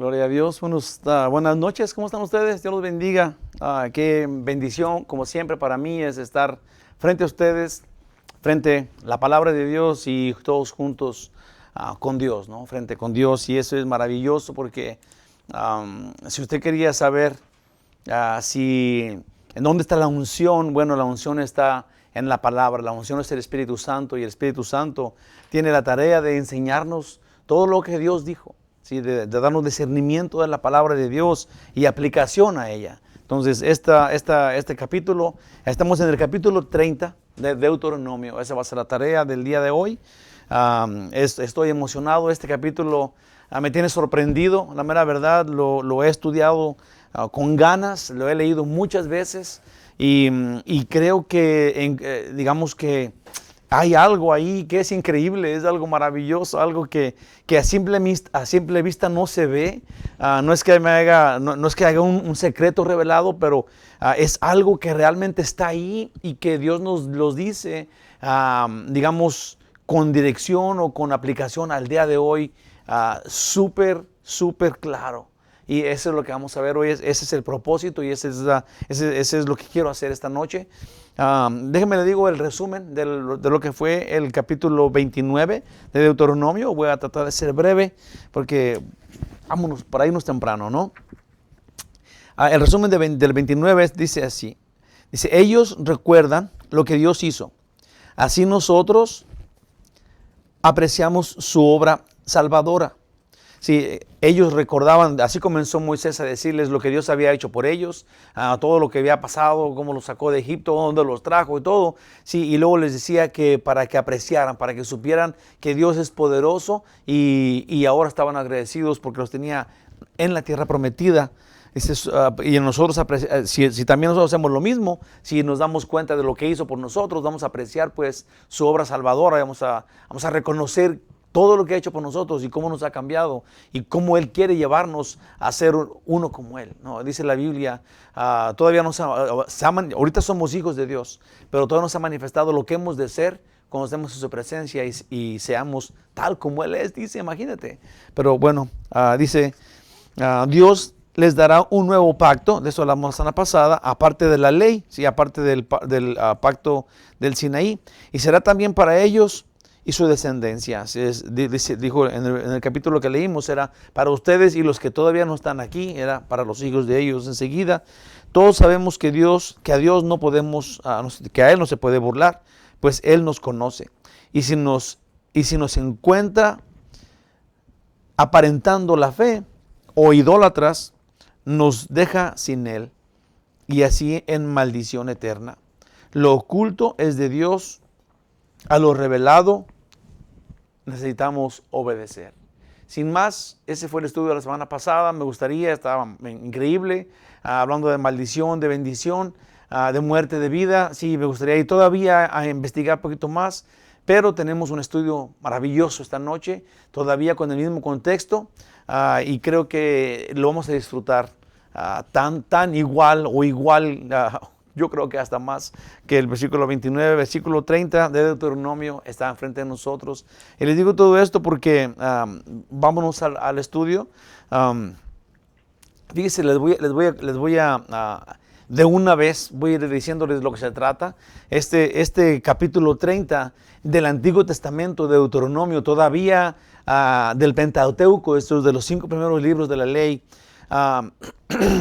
Gloria a Dios. Buenas noches. ¿Cómo están ustedes? Dios los bendiga. Qué bendición, como siempre, para mí es estar frente a ustedes, frente a la palabra de Dios y todos juntos con Dios, ¿no? Frente con Dios. Y eso es maravilloso porque si usted quería saber en dónde está la unción, bueno, la unción está en la palabra. La unción es el Espíritu Santo y el Espíritu Santo tiene la tarea de enseñarnos todo lo que Dios dijo. Sí, de darnos discernimiento de la palabra de Dios y aplicación a ella. Entonces, este capítulo, estamos en el capítulo 30 de Deuteronomio. Esa va a ser la tarea del día de hoy. Estoy emocionado. Este capítulo me tiene sorprendido. La mera verdad, lo he estudiado con ganas, lo he leído muchas veces y creo que, digamos que hay algo ahí que es increíble, es algo maravilloso, algo que a simple vista no se ve. No es que haga un secreto revelado, pero es algo que realmente está ahí y que Dios nos los dice, digamos, con dirección o con aplicación al día de hoy, súper claro. Y eso es lo que vamos a ver hoy, ese es el propósito y ese es lo que quiero hacer esta noche. Déjenme le digo el resumen de lo que fue el capítulo 29 de Deuteronomio. Voy a tratar de ser breve porque vámonos para irnos temprano, ¿no? El resumen del 29 dice así. Dice, ellos recuerdan lo que Dios hizo. Así nosotros apreciamos su obra salvadora. Sí, ellos recordaban, así comenzó Moisés a decirles lo que Dios había hecho por ellos, todo lo que había pasado, cómo los sacó de Egipto, dónde los trajo y todo. Sí, y luego les decía que para que apreciaran, para que supieran que Dios es poderoso y ahora estaban agradecidos porque los tenía en la tierra prometida. Y nosotros, si también nosotros hacemos lo mismo, si nos damos cuenta de lo que hizo por nosotros, vamos a apreciar pues su obra salvadora, vamos a reconocer todo lo que ha hecho por nosotros y cómo nos ha cambiado y cómo Él quiere llevarnos a ser uno como Él, ¿no? Dice la Biblia, todavía ahorita somos hijos de Dios, pero todavía nos ha manifestado lo que hemos de ser cuando estemos en su presencia y seamos tal como Él es, dice, imagínate. Pero bueno, dice, Dios les dará un nuevo pacto, de eso hablamos la semana pasada, aparte de la ley, ¿sí? Aparte del pacto del Sinaí, y será también para ellos y su descendencia. Dijo en el capítulo que leímos, era para ustedes y los que todavía no están aquí, era para los hijos de ellos enseguida. Todos sabemos que a Dios no podemos, que a Él no se puede burlar, pues Él nos conoce. Y si nos encuentra aparentando la fe o idólatras, nos deja sin Él y así en maldición eterna. Lo oculto es de Dios, a lo revelado necesitamos obedecer. Sin más, ese fue el estudio de la semana pasada. Me gustaría, estaba increíble, hablando de maldición, de bendición, de muerte, de vida. Sí, me gustaría ir todavía a investigar un poquito más, pero tenemos un estudio maravilloso esta noche, todavía con el mismo contexto, y creo que lo vamos a disfrutar tan igual o igual, yo creo que hasta más que el versículo 29, versículo 30 de Deuteronomio está enfrente de nosotros. Y les digo todo esto porque vámonos al estudio. Fíjense, les voy a de una vez voy a ir diciéndoles lo que se trata. Este capítulo 30 del Antiguo Testamento de Deuteronomio, todavía del Pentateuco, estos de los 5 primeros libros de la ley,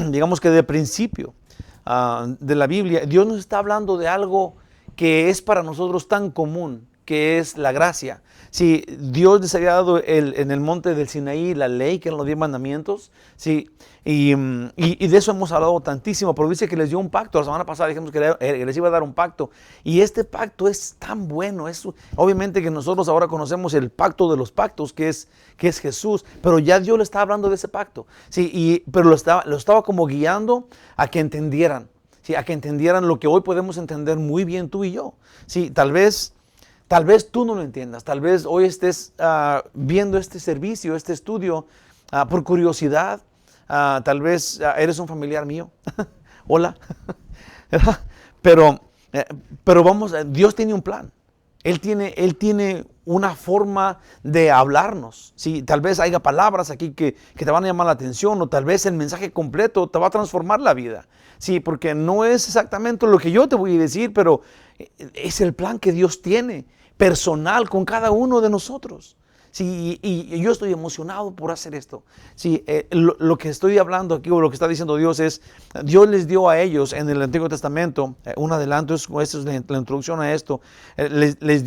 digamos que de principio de la Biblia, Dios nos está hablando de algo que es para nosotros tan común, que es la gracia. Si Dios les había dado en el monte del Sinaí la ley, que eran los 10 mandamientos, sí, y de eso hemos hablado tantísimo, pero dice que les dio un pacto. La semana pasada dijimos que les iba a dar un pacto, y este pacto es tan bueno. Obviamente que nosotros ahora conocemos el pacto de los pactos, que es Jesús, pero ya Dios le está hablando de ese pacto, sí, pero lo estaba como guiando a que entendieran, sí, a que entendieran lo que hoy podemos entender muy bien tú y yo. Sí, tal vez tú no lo entiendas, tal vez hoy estés viendo este servicio, este estudio por curiosidad, tal vez eres un familiar mío, hola, pero Dios tiene un plan, Él tiene una forma de hablarnos. Sí, tal vez haya palabras aquí que te van a llamar la atención, o tal vez el mensaje completo te va a transformar la vida. Sí, porque no es exactamente lo que yo te voy a decir, pero es el plan que Dios tiene, personal con cada uno de nosotros. Sí, y yo estoy emocionado por hacer esto. Sí, lo que estoy hablando aquí, o lo que está diciendo Dios es, Dios les dio a ellos en el Antiguo Testamento, un adelanto, esta es la introducción a esto, les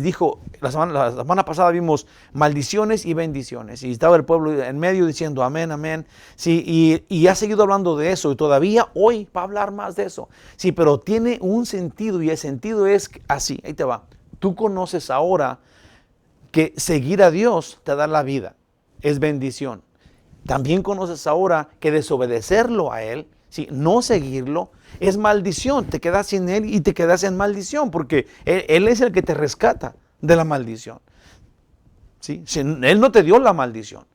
dijo, la semana pasada vimos maldiciones y bendiciones, y estaba el pueblo en medio diciendo amén, amén. Sí, y ha seguido hablando de eso, y todavía hoy va a hablar más de eso. Sí, pero tiene un sentido, y el sentido es así, ahí te va. Tú conoces ahora que seguir a Dios te da la vida, es bendición. También conoces ahora que desobedecerlo a Él, ¿sí? No seguirlo, es maldición. Te quedas sin Él y te quedas en maldición, porque Él es el que te rescata de la maldición. ¿Sí? Él no te dio la maldición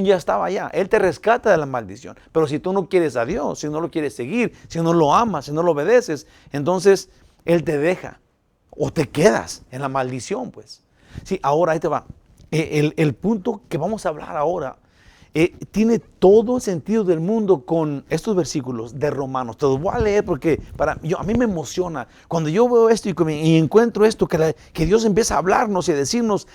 ya estaba allá. Él te rescata de la maldición. Pero si tú no quieres a Dios, si no lo quieres seguir, si no lo amas, si no lo obedeces, entonces Él te deja o te quedas en la maldición, pues. Sí, ahora ahí te va. El punto que vamos a hablar ahora tiene todo el sentido del mundo con estos versículos de Romanos. Te los voy a leer porque a mí me emociona. Cuando yo veo esto y encuentro esto, que Dios empieza a hablarnos y a decirnos,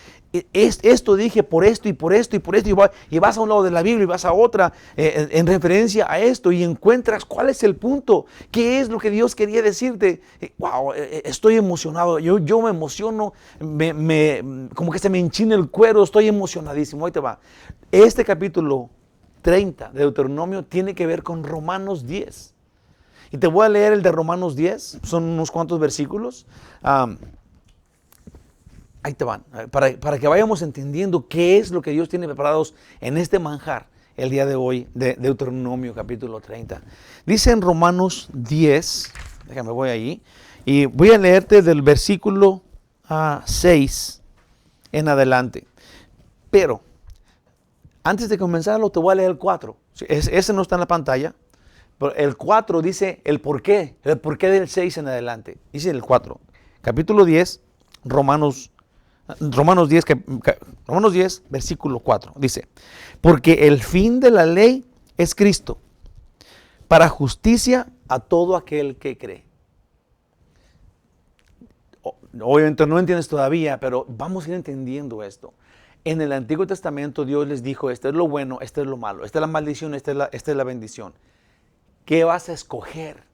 esto dije por esto y por esto y por esto, y vas a un lado de la Biblia y vas a otra en referencia a esto, y encuentras cuál es el punto, qué es lo que Dios quería decirte. Wow, estoy emocionado, yo me emociono, como que se me enchina el cuero, estoy emocionadísimo. Ahí te va. Este capítulo 30 de Deuteronomio tiene que ver con Romanos 10. Y te voy a leer el de Romanos 10, son unos cuantos versículos. Ahí te van, para que vayamos entendiendo qué es lo que Dios tiene preparados en este manjar el día de hoy de Deuteronomio capítulo 30. Dice en Romanos 10, déjame voy ahí, y voy a leerte del versículo 6 en adelante. Pero antes de comenzarlo te voy a leer el 4. Ese no está en la pantalla, pero el 4 dice el porqué del 6 en adelante. Dice el 4, capítulo 10, Romanos 10, versículo 4, dice, porque el fin de la ley es Cristo, para justicia a todo aquel que cree. Obviamente no entiendes todavía, pero vamos a ir entendiendo esto. En el Antiguo Testamento Dios les dijo, esto es lo bueno, esto es lo malo, esta es la maldición, esta es la bendición. ¿Qué vas a escoger?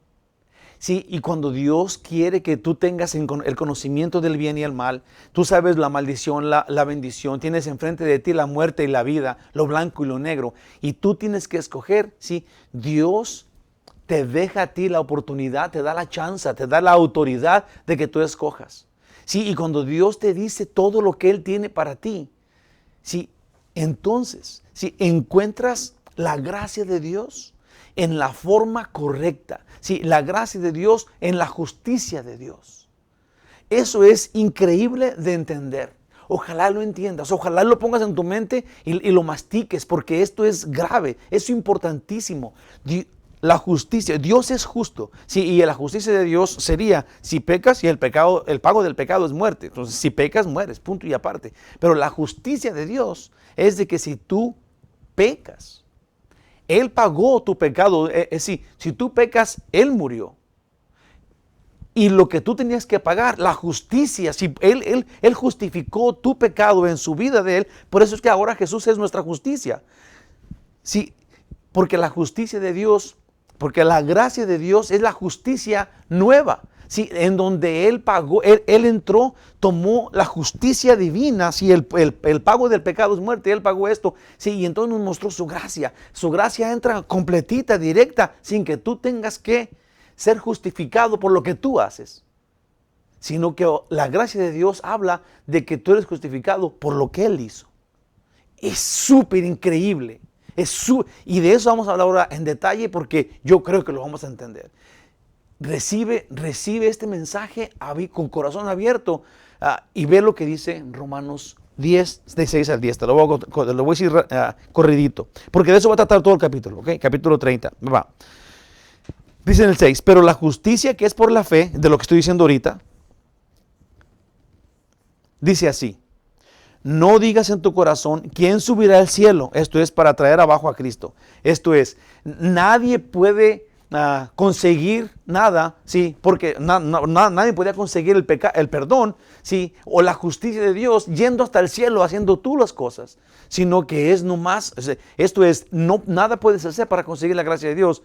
Sí, y cuando Dios quiere que tú tengas el conocimiento del bien y el mal, tú sabes la maldición, la bendición, tienes enfrente de ti la muerte y la vida, lo blanco y lo negro, y tú tienes que escoger. Sí, Dios te deja a ti la oportunidad, te da la chance, te da la autoridad de que tú escojas. Sí, y cuando Dios te dice todo lo que Él tiene para ti, sí, entonces, si encuentras la gracia de Dios en la forma correcta, sí, la gracia de Dios en la justicia de Dios. Eso es increíble de entender. Ojalá lo entiendas, ojalá lo pongas en tu mente y lo mastiques, porque esto es grave, es importantísimo. La justicia, Dios es justo, sí, y la justicia de Dios sería, si pecas, y el pago del pecado es muerte. Entonces, si pecas, mueres, punto y aparte. Pero la justicia de Dios es de que si tú pecas, Él pagó tu pecado. Si tú pecas, Él murió. Y lo que tú tenías que pagar, la justicia, si Él justificó tu pecado en su vida de Él, por eso es que ahora Jesús es nuestra justicia. Sí, porque la justicia de Dios, porque la gracia de Dios es la justicia nueva. Sí, en donde Él pagó, Él entró, tomó la justicia divina. Sí, el pago del pecado es muerte, Él pagó esto. Sí, y entonces nos mostró su gracia. Su gracia entra completita, directa, sin que tú tengas que ser justificado por lo que tú haces. Sino que la gracia de Dios habla de que tú eres justificado por lo que Él hizo. Es súper increíble. Y de eso vamos a hablar ahora en detalle, porque yo creo que lo vamos a entender. Recibe este mensaje con corazón abierto y ve lo que dice Romanos 10, de 6 al 10. Te lo voy a decir corridito, porque de eso va a tratar todo el capítulo, ¿ok? Capítulo 30, va. Dice en el 6, pero la justicia que es por la fe, de lo que estoy diciendo ahorita, dice así: no digas en tu corazón, ¿quién subirá al cielo? Esto es para traer abajo a Cristo. Esto es, nadie puede conseguir nada, ¿sí? Porque nadie podía conseguir el perdón, ¿sí? O la justicia de Dios yendo hasta el cielo, haciendo tú las cosas, sino que es nomás, esto es, nada puedes hacer para conseguir la gracia de Dios,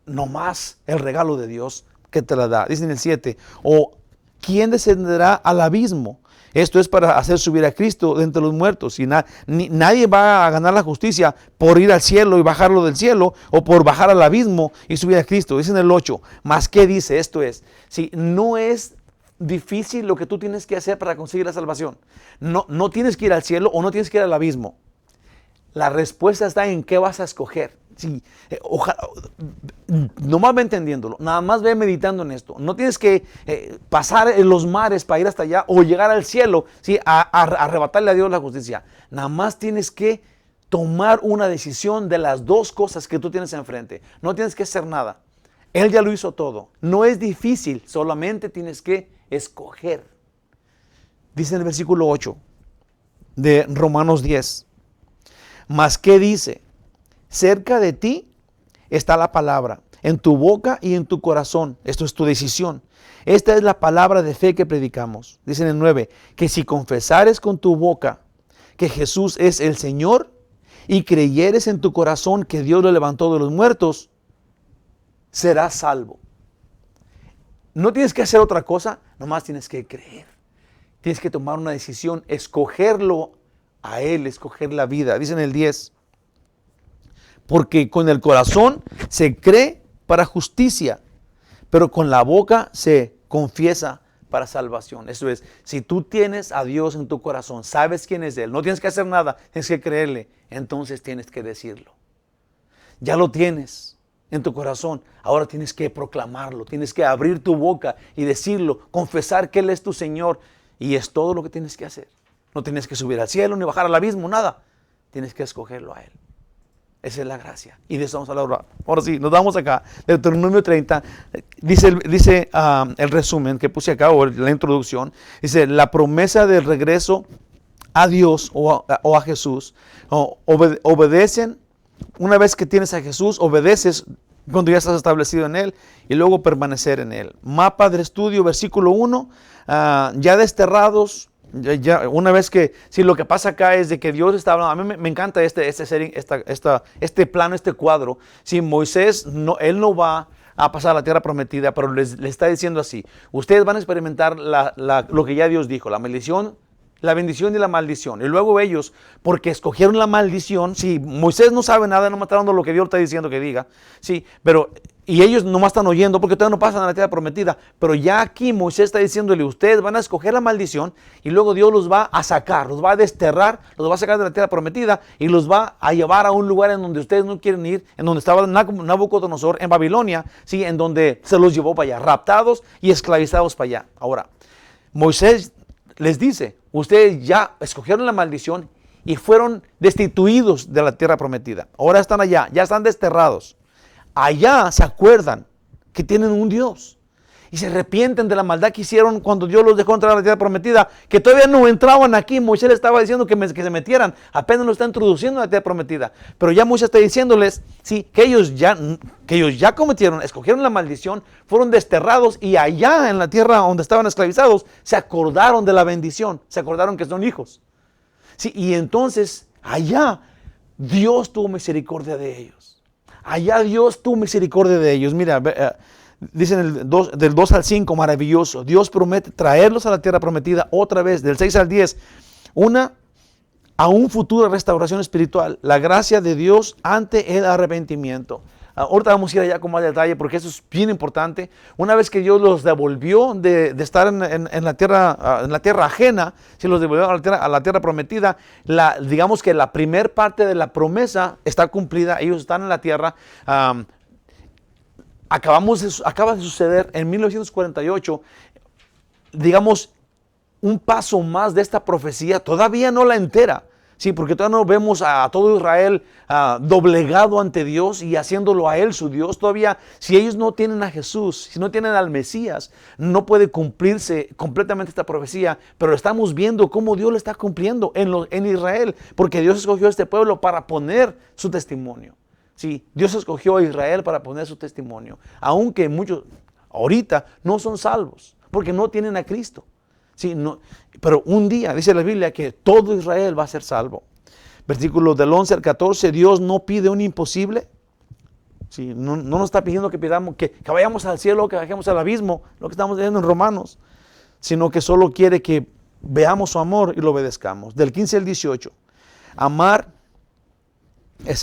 nomás el regalo de Dios que te la da. Dice en el 7, o ¿quién descenderá al abismo? Esto es para hacer subir a Cristo de entre los muertos. Y nadie va a ganar la justicia por ir al cielo y bajarlo del cielo, o por bajar al abismo y subir a Cristo. Dice en el 8, ¿más qué dice? Esto es, si no es difícil lo que tú tienes que hacer para conseguir la salvación. No tienes que ir al cielo o no tienes que ir al abismo. La respuesta está en qué vas a escoger. Sí, nomás ve entendiéndolo, nada más ve meditando en esto. No tienes que pasar en los mares para ir hasta allá o llegar al cielo, ¿sí? a arrebatarle a Dios la justicia. Nada más tienes que tomar una decisión de las dos cosas que tú tienes enfrente. No tienes que hacer nada. Él ya lo hizo todo. No es difícil, solamente tienes que escoger. Dice en el versículo 8 de Romanos 10. ¿Mas qué dice? Cerca de ti está la palabra, en tu boca y en tu corazón. Esto es tu decisión. Esta es la palabra de fe que predicamos. Dice en el 9, que si confesares con tu boca que Jesús es el Señor y creyeres en tu corazón que Dios lo levantó de los muertos, serás salvo. No tienes que hacer otra cosa, nomás tienes que creer. Tienes que tomar una decisión, escogerlo a Él, escoger la vida. Dice en el 10, porque con el corazón se cree para justicia, pero con la boca se confiesa para salvación. Eso es, si tú tienes a Dios en tu corazón, sabes quién es Él, no tienes que hacer nada, tienes que creerle, entonces tienes que decirlo. Ya lo tienes en tu corazón, ahora tienes que proclamarlo, tienes que abrir tu boca y decirlo, confesar que Él es tu Señor, y es todo lo que tienes que hacer. No tienes que subir al cielo ni bajar al abismo, nada. Tienes que escogerlo a Él. Esa es la gracia. Y de eso vamos a hablar. Ahora sí, nos vamos acá. Deuteronomio 30. Dice el resumen que puse acá, o la introducción. Dice, la promesa del regreso a Dios o a Jesús. Obedecen. Una vez que tienes a Jesús, obedeces cuando ya estás establecido en Él. Y luego permanecer en Él. Mapa del estudio, versículo 1. Ya desterrados. Ya, una vez que, si lo que pasa acá es de que Dios está hablando, a mí me encanta este plano, este cuadro. Si Moisés, él no va a pasar a la tierra prometida, pero le está diciendo así, ustedes van a experimentar lo que ya Dios dijo, la maldición, la bendición y la maldición. Y luego ellos, porque escogieron la maldición, si Moisés no sabe nada, no está dando lo que Dios está diciendo que diga, sí, pero... Y ellos nomás están oyendo porque todavía no pasan a la tierra prometida. Pero ya aquí Moisés está diciéndole, ustedes van a escoger la maldición y luego Dios los va a sacar, los va a desterrar, los va a sacar de la tierra prometida y los va a llevar a un lugar en donde ustedes no quieren ir, en donde estaba Nabucodonosor, en Babilonia, ¿sí? En donde se los llevó para allá, raptados y esclavizados para allá. Ahora, Moisés les dice, ustedes ya escogieron la maldición y fueron destituidos de la tierra prometida. Ahora están allá, ya están desterrados. Allá se acuerdan que tienen un Dios y se arrepienten de la maldad que hicieron cuando Dios los dejó entrar a la tierra prometida, que todavía no entraban aquí. Moisés les estaba diciendo que se metieran, apenas lo está introduciendo a la tierra prometida, pero ya Moisés está diciéndoles, sí, que ellos ya cometieron, escogieron la maldición, fueron desterrados y allá en la tierra donde estaban esclavizados se acordaron de la bendición, se acordaron que son hijos. Sí, y entonces allá Dios tuvo misericordia de ellos. Allá Dios tuvo misericordia de ellos. Mira, dicen del 2 al 5, maravilloso. Dios promete traerlos a la tierra prometida otra vez, del 6 al 10. A un futuro restauración espiritual. La gracia de Dios ante el arrepentimiento. Ahorita vamos a ir allá con más detalle porque eso es bien importante. Una vez que Dios los devolvió de estar en la tierra ajena, si los devolvió a la tierra prometida, digamos que la primer parte de la promesa está cumplida, ellos están en la tierra. Acaba de suceder en 1948, digamos, un paso más de esta profecía, todavía no la entera, Sí, porque todavía no vemos a todo Israel doblegado ante Dios y haciéndolo a Él su Dios. Todavía, si ellos no tienen a Jesús, si no tienen al Mesías, no puede cumplirse completamente esta profecía. Pero estamos viendo cómo Dios lo está cumpliendo en Israel, porque Dios escogió a este pueblo para poner su testimonio. Sí, Dios escogió a Israel para poner su testimonio, aunque muchos ahorita no son salvos, porque no tienen a Cristo. Sí, no, pero un día dice la Biblia que todo Israel va a ser salvo. Versículos del 11 al 14, Dios no pide un imposible. Sí, no nos está pidiendo que pidamos que vayamos al cielo, que bajemos al abismo, lo que estamos leyendo en Romanos, sino que solo quiere que veamos su amor y lo obedezcamos. Del 15 al 18, amar,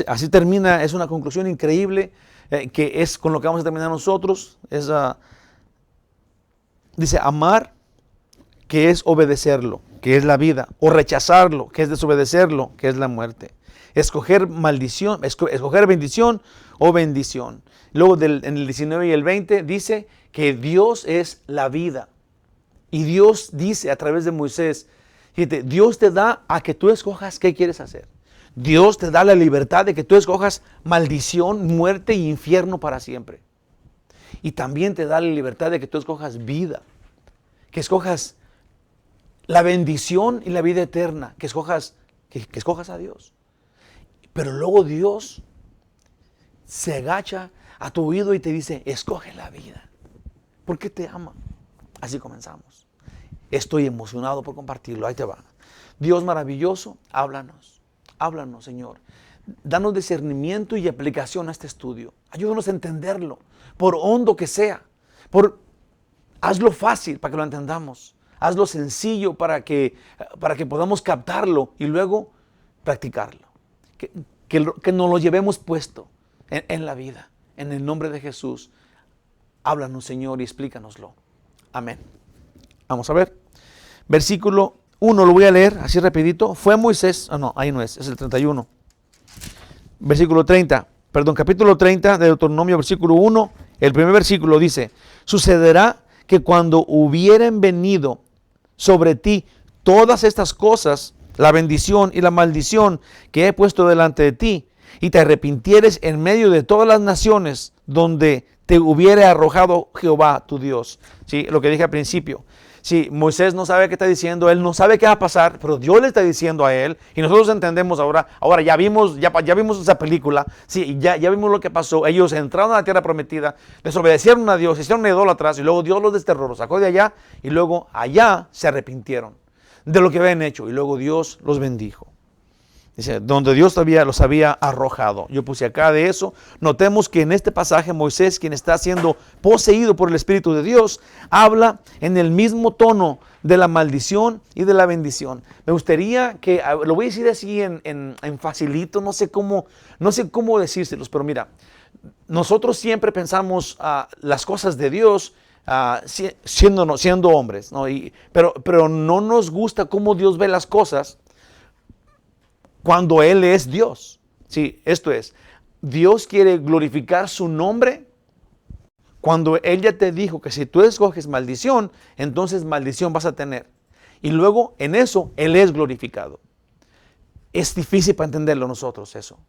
así termina, es una conclusión increíble, que es con lo que vamos a terminar nosotros. Dice, amar, que es obedecerlo, que es la vida, o rechazarlo, que es desobedecerlo, que es la muerte. Escoger maldición, escoger bendición o bendición. Luego en el 19 y el 20 dice que Dios es la vida. Y Dios dice a través de Moisés, fíjate, Dios te da a que tú escojas qué quieres hacer. Dios te da la libertad de que tú escojas maldición, muerte y infierno para siempre. Y también te da la libertad de que tú escojas vida, que escojas la bendición y la vida eterna, que escojas a Dios. Pero luego Dios se agacha a tu oído y te dice, escoge la vida, porque te ama. Así comenzamos. Estoy emocionado por compartirlo, ahí te va. Dios maravilloso, háblanos, Señor. Danos discernimiento y aplicación a este estudio. Ayúdanos a entenderlo, por hondo que sea. Hazlo fácil para que lo entendamos. Hazlo sencillo para que podamos captarlo y luego practicarlo. Que nos lo llevemos puesto en la vida. En el nombre de Jesús, háblanos, Señor, y explícanoslo. Amén. Vamos a ver. Versículo 1, lo voy a leer así rapidito. Fue Moisés, no, ahí no es el 31. Versículo 30, capítulo 30 de Deuteronomio, versículo 1. El primer versículo dice, sucederá que cuando hubieren venido sobre ti todas estas cosas, la bendición y la maldición que he puesto delante de ti, y te arrepintieres en medio de todas las naciones donde te hubiere arrojado Jehová tu Dios. Sí, lo que dije al principio. Sí, Moisés no sabe qué está diciendo, él no sabe qué va a pasar, pero Dios le está diciendo a él, y nosotros entendemos ahora ya vimos esa película, sí, ya vimos lo que pasó. Ellos entraron a la tierra prometida, desobedecieron a Dios, hicieron idólatras, y luego Dios los desterró, los sacó de allá, y luego allá se arrepintieron de lo que habían hecho, y luego Dios los bendijo. Dice, donde Dios todavía los había arrojado. Yo puse acá de eso. Notemos que en este pasaje Moisés, quien está siendo poseído por el Espíritu de Dios, habla en el mismo tono de la maldición y de la bendición. Me gustaría que, lo voy a decir así en facilito, no sé cómo decírselos, pero mira, nosotros siempre pensamos las cosas de Dios siendo hombres, ¿no? Pero no nos gusta cómo Dios ve las cosas cuando Él es Dios. Sí, esto es, Dios quiere glorificar su nombre cuando Él ya te dijo que si tú escoges maldición, entonces maldición vas a tener. Y luego en eso Él es glorificado. Es difícil para entenderlo nosotros eso,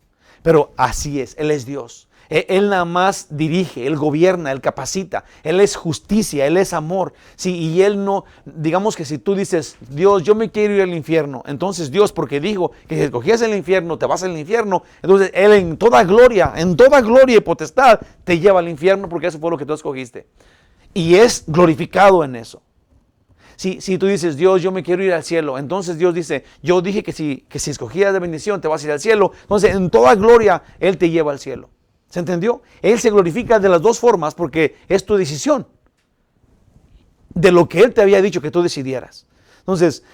pero así es, Él es Dios. Él nada más dirige, Él gobierna, Él capacita, Él es justicia, Él es amor. Sí, y Él no, digamos que si tú dices, Dios, yo me quiero ir al infierno, entonces Dios, porque dijo que si escogías el infierno, te vas al infierno, entonces Él en toda gloria y potestad, te lleva al infierno porque eso fue lo que tú escogiste. Y es glorificado en eso. Si tú dices, Dios, yo me quiero ir al cielo, entonces Dios dice, yo dije que si escogías de bendición, te vas a ir al cielo, entonces en toda gloria Él te lleva al cielo. ¿Se entendió? Él se glorifica de las dos formas porque es tu decisión de lo que Él te había dicho que tú decidieras. Entonces,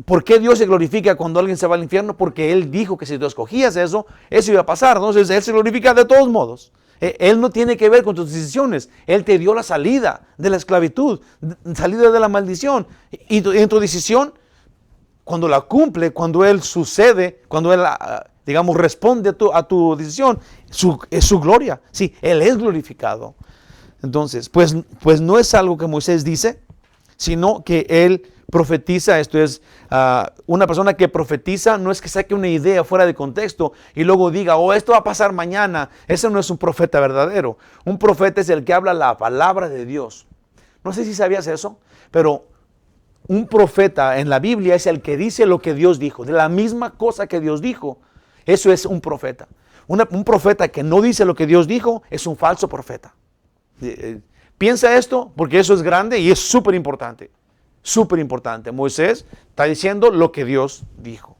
¿por qué Dios se glorifica cuando alguien se va al infierno? Porque Él dijo que si tú escogías eso iba a pasar. Entonces, Él se glorifica de todos modos. Él no tiene que ver con tus decisiones. Él te dio la salida de la esclavitud, salida de la maldición. Y en tu decisión, cuando la cumple, cuando Él sucede, cuando Él responde a tu decisión, es su gloria. Sí, Él es glorificado. Entonces, pues no es algo que Moisés dice, sino que Él profetiza, esto es, una persona que profetiza no es que saque una idea fuera de contexto y luego diga, oh, esto va a pasar mañana. Ese no es un profeta verdadero. Un profeta es el que habla la palabra de Dios. No sé si sabías eso, pero un profeta en la Biblia es el que dice lo que Dios dijo, de la misma cosa que Dios dijo. Eso es un profeta. Un profeta que no dice lo que Dios dijo es un falso profeta. Piensa esto porque eso es grande y es súper importante. Súper importante. Moisés está diciendo lo que Dios dijo.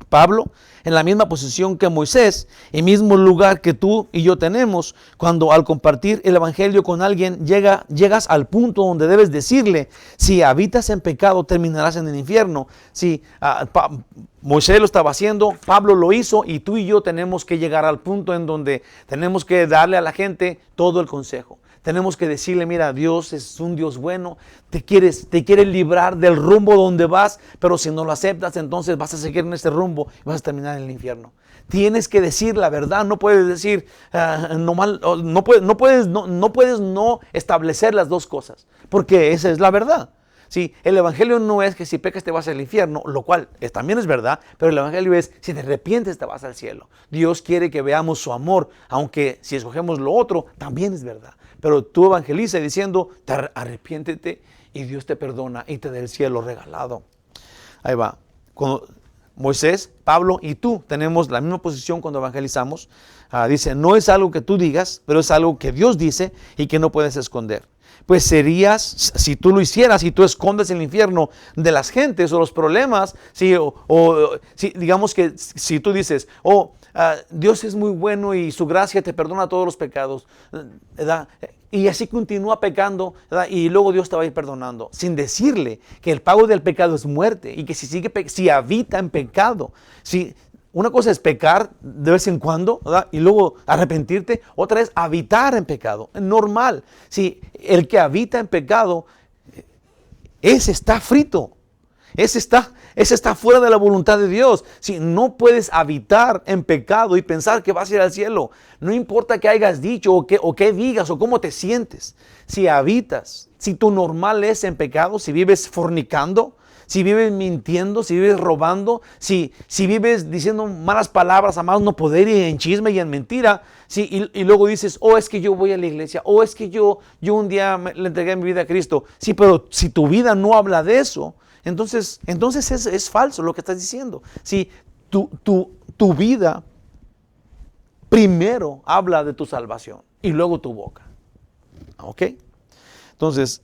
Pablo, en la misma posición que Moisés, el mismo lugar que tú y yo tenemos, cuando al compartir el evangelio con alguien llegas al punto donde debes decirle, si habitas en pecado terminarás en el infierno. Si Moisés lo estaba haciendo, Pablo lo hizo y tú y yo tenemos que llegar al punto en donde tenemos que darle a la gente todo el consejo. Tenemos que decirle, mira, Dios es un Dios bueno, te quiere librar del rumbo donde vas, pero si no lo aceptas, entonces vas a seguir en ese rumbo y vas a terminar en el infierno. Tienes que decir la verdad, no puedes decir, no puedes no establecer las dos cosas, porque esa es la verdad. Sí, el evangelio no es que si pecas te vas al infierno, lo cual también es verdad, pero el evangelio es si te arrepientes te vas al cielo. Dios quiere que veamos su amor, aunque si escogemos lo otro, también es verdad. Pero tú evangeliza diciendo, arrepiéntete y Dios te perdona y te da el cielo regalado. Ahí va. Cuando Moisés, Pablo y tú tenemos la misma posición cuando evangelizamos. Dice, no es algo que tú digas, pero es algo que Dios dice y que no puedes esconder. Pues serías, si tú lo hicieras, si tú escondes el infierno de las gentes o los problemas, ¿sí? Si, digamos que si tú dices, Dios es muy bueno y su gracia te perdona todos los pecados, ¿verdad? Y así continúa pecando, ¿verdad? Y luego Dios te va a ir perdonando, sin decirle que el pago del pecado es muerte y que si habita en pecado, si una cosa es pecar de vez en cuando, ¿verdad? Y luego arrepentirte. Otra es habitar en pecado. Normal. Si el que habita en pecado, ese está frito. Ese está fuera de la voluntad de Dios. Si no puedes habitar en pecado y pensar que vas a ir al cielo, no importa qué hayas dicho o qué digas o cómo te sientes. Si habitas, si tu normal es en pecado, si vives fornicando, si vives mintiendo, si vives robando, si vives diciendo malas palabras a más no poder y en chisme y en mentira, y luego dices, es que yo voy a la iglesia, es que yo un día le entregué mi vida a Cristo. Sí, pero si tu vida no habla de eso, entonces es falso lo que estás diciendo. Si tu vida primero habla de tu salvación y luego tu boca. ¿Ok? Entonces,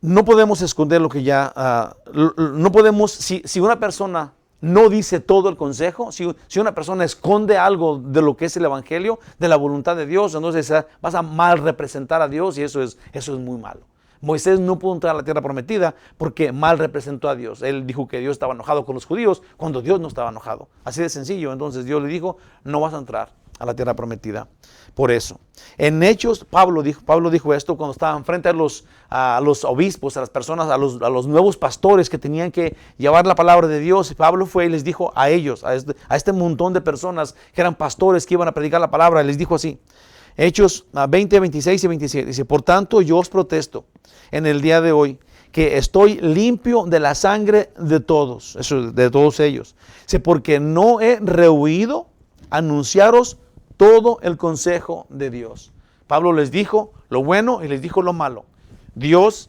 no podemos esconder lo que ya, no podemos, si una persona no dice todo el consejo, si una persona esconde algo de lo que es el evangelio, de la voluntad de Dios, entonces vas a mal representar a Dios y eso es muy malo. Moisés no pudo entrar a la tierra prometida porque mal representó a Dios. Él dijo que Dios estaba enojado con los judíos cuando Dios no estaba enojado. Así de sencillo. Entonces Dios le dijo, no vas a entrar a la tierra prometida. Por eso. En Hechos, Pablo dijo esto cuando estaban frente a los obispos, a las personas, a los nuevos pastores que tenían que llevar la palabra de Dios. Y Pablo fue y les dijo a ellos, a este montón de personas que eran pastores que iban a predicar la palabra, les dijo así. Hechos 20, 26 y 27. Dice, por tanto yo os protesto en el día de hoy que estoy limpio de la sangre de todos, de todos ellos. Dice, porque no he rehuido anunciaros todo el consejo de Dios. Pablo les dijo lo bueno y les dijo lo malo. Dios,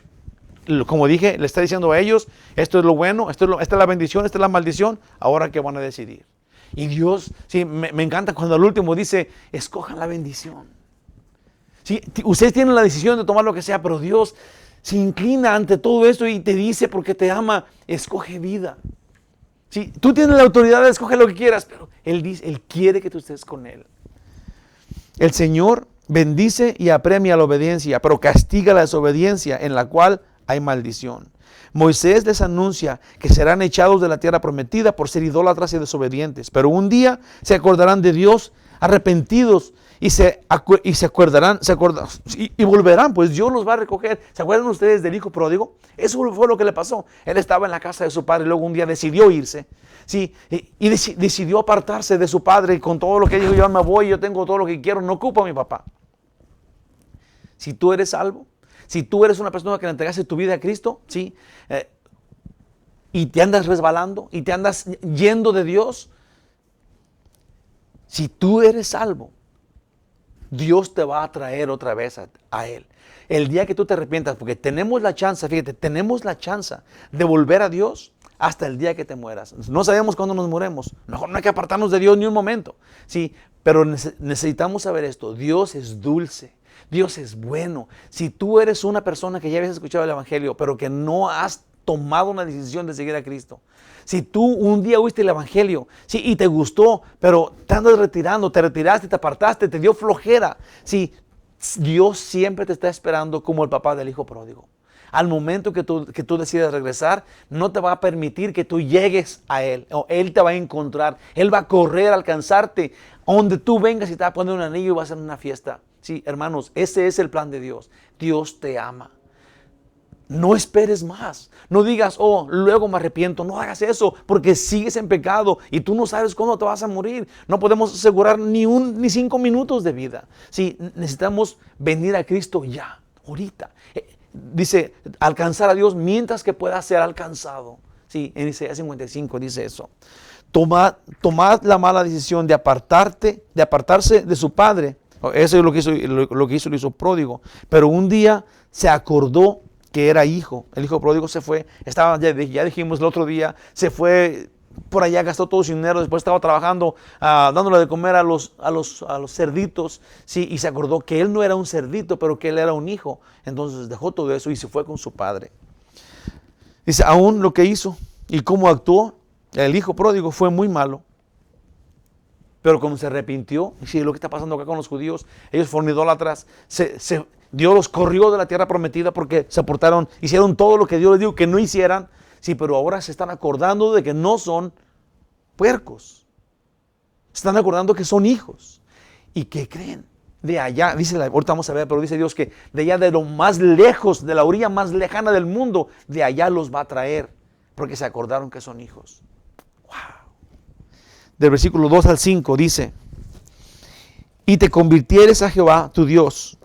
como dije, le está diciendo a ellos, esto es lo bueno, esta es la bendición, esta es la maldición, ahora que van a decidir. Y Dios, sí, me encanta cuando al último dice, escojan la bendición. Sí, ustedes tienen la decisión de tomar lo que sea, pero Dios se inclina ante todo esto y te dice, porque te ama, escoge vida. Sí, tú tienes la autoridad de escoger lo que quieras, pero Él quiere que tú estés con Él. El Señor bendice y apremia la obediencia, pero castiga la desobediencia, en la cual hay maldición. Moisés les anuncia que serán echados de la tierra prometida por ser idólatras y desobedientes, pero un día se acordarán de Dios arrepentidos y se acordarán y volverán, pues Dios los va a recoger. ¿Se acuerdan ustedes del hijo pródigo? Eso fue lo que le pasó. Él estaba en la casa de su padre y luego un día decidió irse. Sí, y decidió apartarse de su padre y con todo lo que dijo, yo me voy, yo tengo todo lo que quiero, no ocupo a mi papá. Si tú eres salvo, Si tú eres una persona que le entregaste tu vida a Cristo, ¿sí? Y te andas resbalando y te andas yendo de Dios, si tú eres salvo, Dios te va a traer otra vez a Él. El día que tú te arrepientas, porque tenemos la chance, fíjate, tenemos la chance de volver a Dios hasta el día que te mueras. No sabemos cuándo nos moremos. Mejor no hay que apartarnos de Dios ni un momento. Sí, pero necesitamos saber esto. Dios es dulce. Dios es bueno. Si tú eres una persona que ya habías escuchado el Evangelio, pero que no has tomado una decisión de seguir a Cristo. Si tú un día oíste el Evangelio, sí, y te gustó, pero te andas retirando, te retiraste, te apartaste, te dio flojera. Sí, Dios siempre te está esperando como el papá del hijo pródigo. Al momento que tú decidas regresar, no te va a permitir que tú llegues a Él. O Él te va a encontrar. Él va a correr a alcanzarte. Donde tú vengas y te va a poner un anillo y va a hacer una fiesta. Sí, hermanos, ese es el plan de Dios. Dios te ama. No esperes más. No digas, oh, luego me arrepiento. No hagas eso porque sigues en pecado y tú no sabes cuándo te vas a morir. No podemos asegurar ni 5 minutos de vida. Sí, necesitamos venir a Cristo ya, ahorita. Dice, alcanzar a Dios mientras que pueda ser alcanzado. Sí, en Isaías 55 dice eso. Tomad la mala decisión de apartarse de su padre. Eso es lo que hizo el hijo pródigo. Pero un día se acordó que era hijo. El hijo pródigo se fue, ya dijimos el otro día, se fue por allá, gastó todo su dinero, después estaba trabajando, dándole de comer a los cerditos, sí, y se acordó que él no era un cerdito, pero que él era un hijo. Entonces dejó todo eso y se fue con su padre. Dice, aún lo que hizo y cómo actuó el hijo pródigo fue muy malo. Pero cuando se arrepintió, y sí, lo que está pasando acá con los judíos, ellos fueron idólatras, Dios los corrió de la tierra prometida porque se portaron, hicieron todo lo que Dios les dijo que no hicieran. Sí, pero ahora se están acordando de que no son puercos. Se están acordando que son hijos. ¿Y qué creen? De allá, ahorita vamos a ver, pero dice Dios que de allá, de lo más lejos, de la orilla más lejana del mundo, de allá los va a traer, porque se acordaron que son hijos. Wow. Del versículo 2 al 5 dice, y te convirtieres a Jehová tu Dios,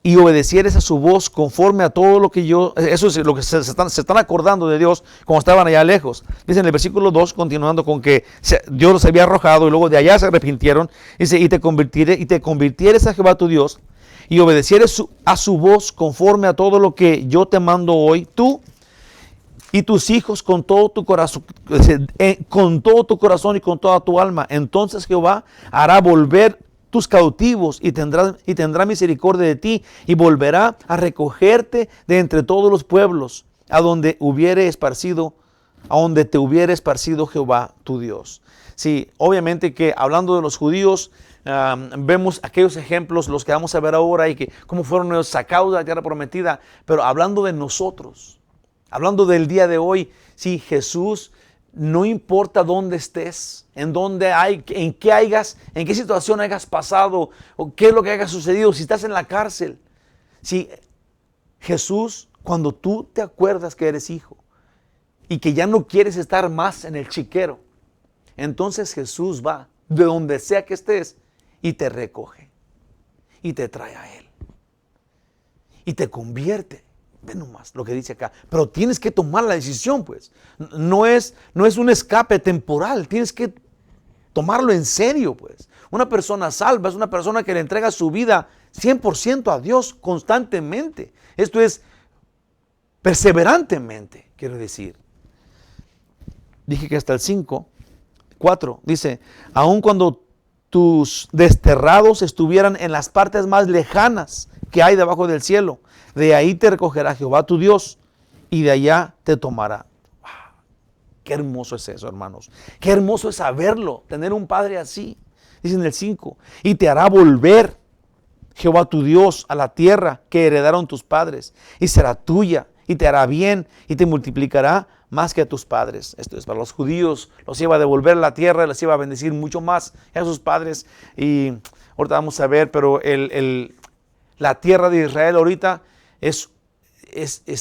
y obedecieres a su voz conforme a todo lo que eso es lo que se están acordando de Dios cuando estaban allá lejos. Dice en el versículo 2, continuando con que Dios los había arrojado y luego de allá se arrepintieron, dice, y te convirtieres a Jehová tu Dios, y obedecieres a su voz conforme a todo lo que yo te mando hoy, tú y tus hijos con todo tu corazón y con toda tu alma. Entonces Jehová hará volver tus cautivos y tendrá misericordia de ti y volverá a recogerte de entre todos los pueblos a donde te hubiere esparcido Jehová tu Dios. Sí, obviamente que hablando de los judíos, vemos aquellos ejemplos, los que vamos a ver ahora, y que cómo fueron ellos sacados de la tierra prometida, pero hablando de nosotros, hablando del día de hoy, sí, Jesús, no importa dónde estés, en qué situación hayas pasado, o qué es lo que haya sucedido, si estás en la cárcel. Sí, Jesús, cuando tú te acuerdas que eres hijo y que ya no quieres estar más en el chiquero, entonces Jesús va de donde sea que estés y te recoge y te trae a Él y te convierte. Ve nomás lo que dice acá. Pero tienes que tomar la decisión, pues. No es un escape temporal. Tienes que tomarlo en serio, pues. Una persona salva es una persona que le entrega su vida 100% a Dios constantemente. Esto es perseverantemente, quiero decir. Dije que hasta el 4 dice, aun cuando tus desterrados estuvieran en las partes más lejanas que hay debajo del cielo, de ahí te recogerá Jehová tu Dios y de allá te tomará. ¡Wow! Qué hermoso es eso, hermanos. Qué hermoso es saberlo, tener un padre así. Dice en el 5, y te hará volver Jehová tu Dios a la tierra que heredaron tus padres, y será tuya, y te hará bien, y te multiplicará más que a tus padres. Esto es para los judíos, los iba a devolver a la tierra, les iba a bendecir mucho más a sus padres. Y ahorita vamos a ver, pero la tierra de Israel ahorita es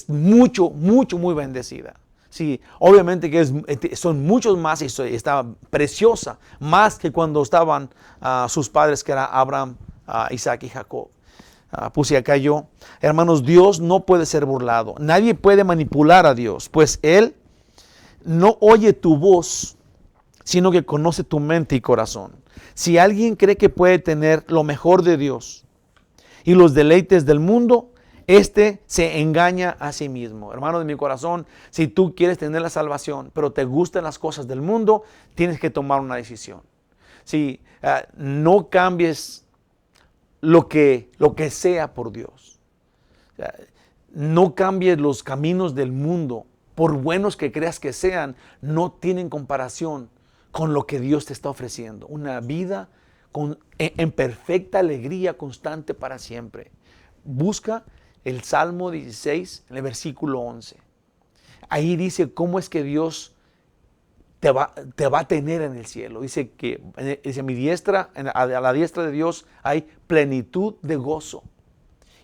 muy bendecida. Sí, obviamente que son muchos más y está preciosa, más que cuando estaban sus padres, que eran Abraham, Isaac y Jacob. puse acá yo. Hermanos, Dios no puede ser burlado. Nadie puede manipular a Dios, pues Él no oye tu voz, sino que conoce tu mente y corazón. Si alguien cree que puede tener lo mejor de Dios y los deleites del mundo, se engaña a sí mismo. Hermano de mi corazón, si tú quieres tener la salvación, pero te gustan las cosas del mundo, tienes que tomar una decisión. Si no cambies lo que sea por Dios. No cambies los caminos del mundo, por buenos que creas que sean, no tienen comparación con lo que Dios te está ofreciendo. Una vida en perfecta alegría constante para siempre. Busca el Salmo 16, en el versículo 11. Ahí dice cómo es que Dios te va a tener en el cielo. Dice que a mi diestra, a la diestra de Dios hay plenitud de gozo